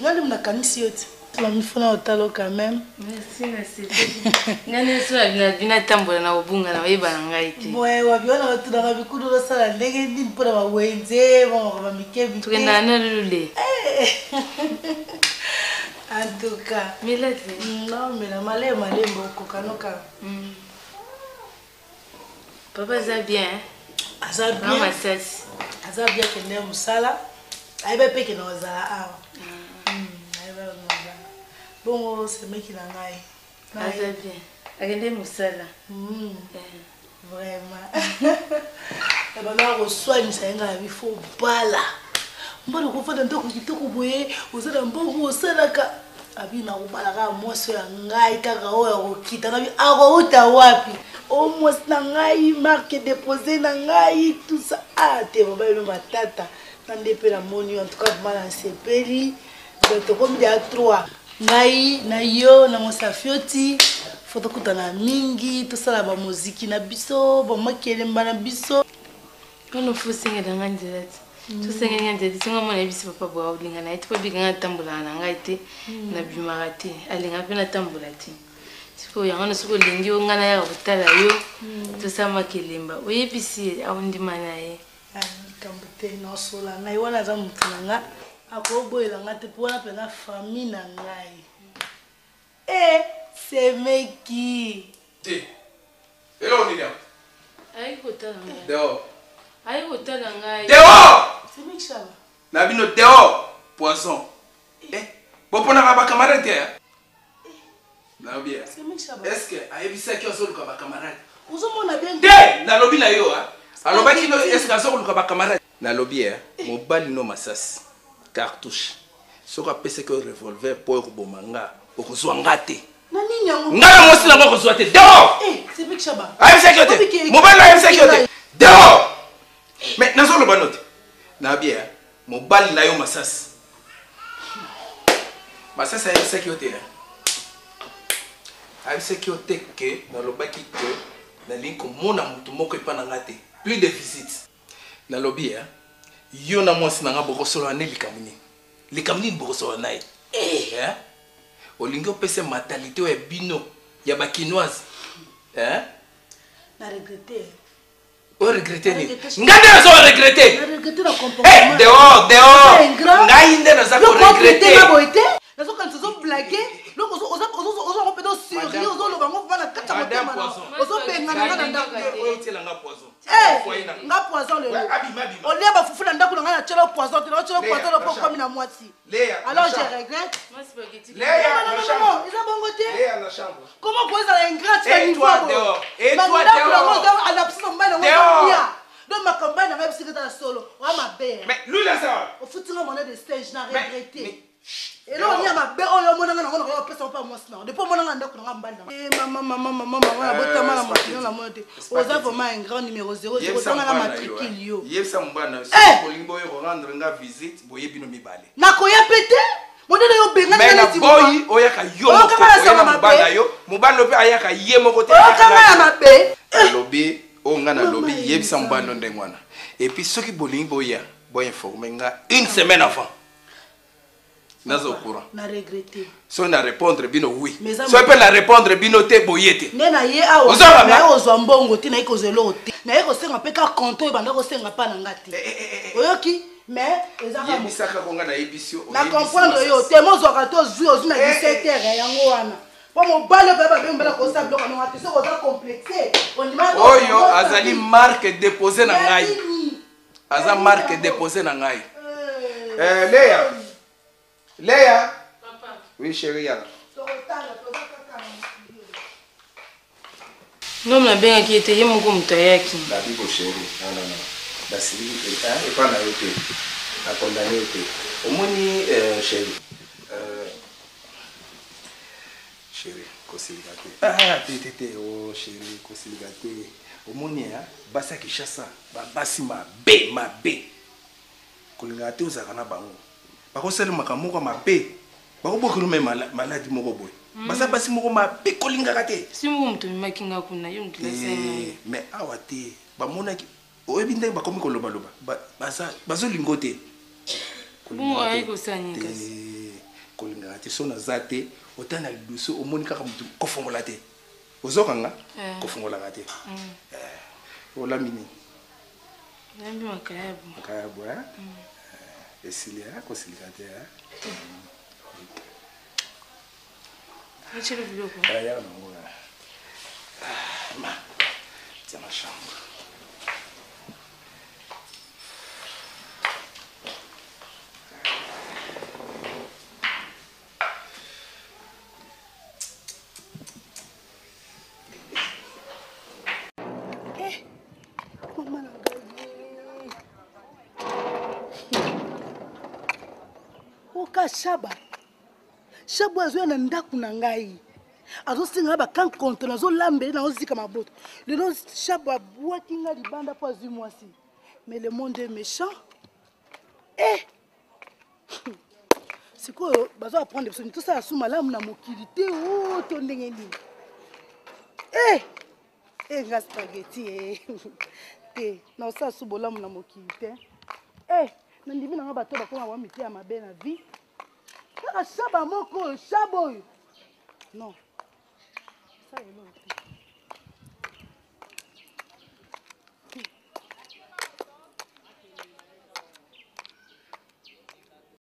Speaker 5: Ngali mna kanisi yote. La mifuna otalo quand même.
Speaker 3: Merci, na sepeli. Ngane so bina tambola na obunga na yeba ngai te.
Speaker 5: Ouais, wabiona watu na bikudu la sala ndenge ndi mpona ba wenze, ba mikebi.
Speaker 3: Tukenda na lule.
Speaker 5: En tout cas, non, mais la malé beaucoup kanoka.
Speaker 3: Papa ça bien.
Speaker 5: Aza bien. Aza bien que ne musala. Aiba pe que no zala awa. Aiba no zala. Bon, c'est mec qui na ngai.
Speaker 3: Aza bien. Agende musala.
Speaker 5: Vraiment. La bana reçoit ça nga bi fo bala. Mbona kufanya ndoko kitoko boye, uzala mbongo osalaka. Abi na kubalaka moso ya ngai kaka oyo okita na bi akouta wapi omos na ngai marque déposé na ngai tout ça te mobile no matata na ndepe na moni en tout cas mala sepeli donc comme dia 3 ngai na yo na mosafioti foto kutana mingi tout ça la ba muziki na biso ba makele mbana biso
Speaker 3: kono fusinga danga ndirati tusenge ngende singa mona bisi papa bwa ulinga na iti pabika ngatambula na ngaite na bimarate alinga pena tambula ti siko yangana siko lingi ngana ya kutala yo tusama kelemba oyebisi awundi manaye
Speaker 5: kambute no sola ngai wana za mutanga akoboyela ngate pona pena famille na ngai c'est meki
Speaker 2: hello nida
Speaker 3: ay kotala
Speaker 2: dehors
Speaker 3: ay kotala ngai
Speaker 2: dehors
Speaker 5: c'est meki chala
Speaker 2: na bino dehors poisson bopona ba camarade ya na bien
Speaker 5: c'est meki chala
Speaker 2: est-ce que ayebisa ki osoluka ba camarade
Speaker 5: uzomona bien
Speaker 2: de na lobi na yo alobaki no est-ce que asoluka ba camarade na lobi mobali no masasi cartouche soko apese que revolver po ekoboma nga okozwa nga te nga na mosi nango okozwa te dehors
Speaker 5: c'est meki chala
Speaker 2: ayebisa ki yo te mobali na ayebisa ki yo te dehors mais nazoloba no te na bien mobali na yo masasi ayebisaki yo te ayebisaki yo te ke nalobaki ke nalingi komona motu moko epa na nga te plus de visite nalobi yo na mwasi na nga bokosolola ne likambo nini bokosolola na ye olingi opesa matalité oyo ya bino ya bakinoise
Speaker 5: na regrette
Speaker 2: o regrette nini nga nde naza oregrette
Speaker 5: na comportement
Speaker 2: dehors ngai nde naza koregrette
Speaker 5: nazokanisa ozoblage donc ozopeda osuri ozoloba ngo vana kati ya motema ozobengana nga na ndako nga poison lelo olia bafufu na ndako na nga na tyela poison te naotyela poison lopo okomi na mwasi alors je regrette eza bongo te comment po ezala ingrate ya nivoaboango adapsisa mobali nango ozolia donc makambo na ngai bisika ezala solo oya mabe ofutinga mona de stage na regrette elo ni mabe oyo monanga nango na opesa pa mwasi na depuis monanga ndako na mbali na mama na botama na motino na mote oza vraiment un grand numéro 00 tanga na matricule yo
Speaker 2: yebisa mbana kolimbo yo rendre nga visite boyebino mibale
Speaker 5: nakoya pete modele yo benga
Speaker 2: na boy oyaka yo mobana yo mobana pe ayaka ye moko te
Speaker 5: okanga na mabe
Speaker 2: lobi onga na lobi yebisa mbana ndengwana et puis soki bolingo ya boy informer nga une semaine avant nazo courant
Speaker 5: na regretter
Speaker 2: so na répondre bino oui so peut la répondre bino te boyete
Speaker 5: nena ye awa na ozwa mbongo te na ikozelo te na ikosenga pe ka konto ebanda kosenga pa na ngati oyoki mais ezaka
Speaker 2: mo yebisaka konga na yebisio
Speaker 5: na comprendre yo te mozwaka to zwi ozu na 17h yango wana po mobali baba bembela ko sa bloka no ati so koza complexé
Speaker 2: oyo azali marque déposée na ngai aza marque déposée na ngai Léa.
Speaker 3: Papa.
Speaker 2: Oui, chérie.
Speaker 3: Non, mais bien qui était mon comme toi qui.
Speaker 2: La vie chérie. Non. La série est pas la été. La condamné été. Au moins chérie. Chérie, Kosiligate. Tété oh chérie, Kosiligate. Au moins basa ki chassa, basi ma B. Kolingate uzakana bango. Bakosala makamoko mabe bakobokelo me maladi moko boy basa basi moko mabe kolingaka te
Speaker 3: simu mtu makinga kuna yo ngilasa
Speaker 2: mais awa te bamonaki oyebi ndenge bakomi kolobaloba bazolingo te kolingaka te so naza te ota na lidusu omoni kaka motu kofongola te ozokanga kofongolaka te olami nini makayabu esili kosilika te aya nango tiens ma chambre.
Speaker 5: Shabo azoya na ndaku na ngai azosinga ba kan konto nazolambe na ozika maboto lelo Shabo abwaki nga libanda po azwi mwasi mais le monde est méchant sikoyo bazo apprendre biso tout ça sous malamu na mokili te to ndenge nini nga spaghetti te na osa sous bolamu na mokili te nandimi nanga bato bakoma wa miti ya mabe na vie kaka Shaba moko Shabo non ça est non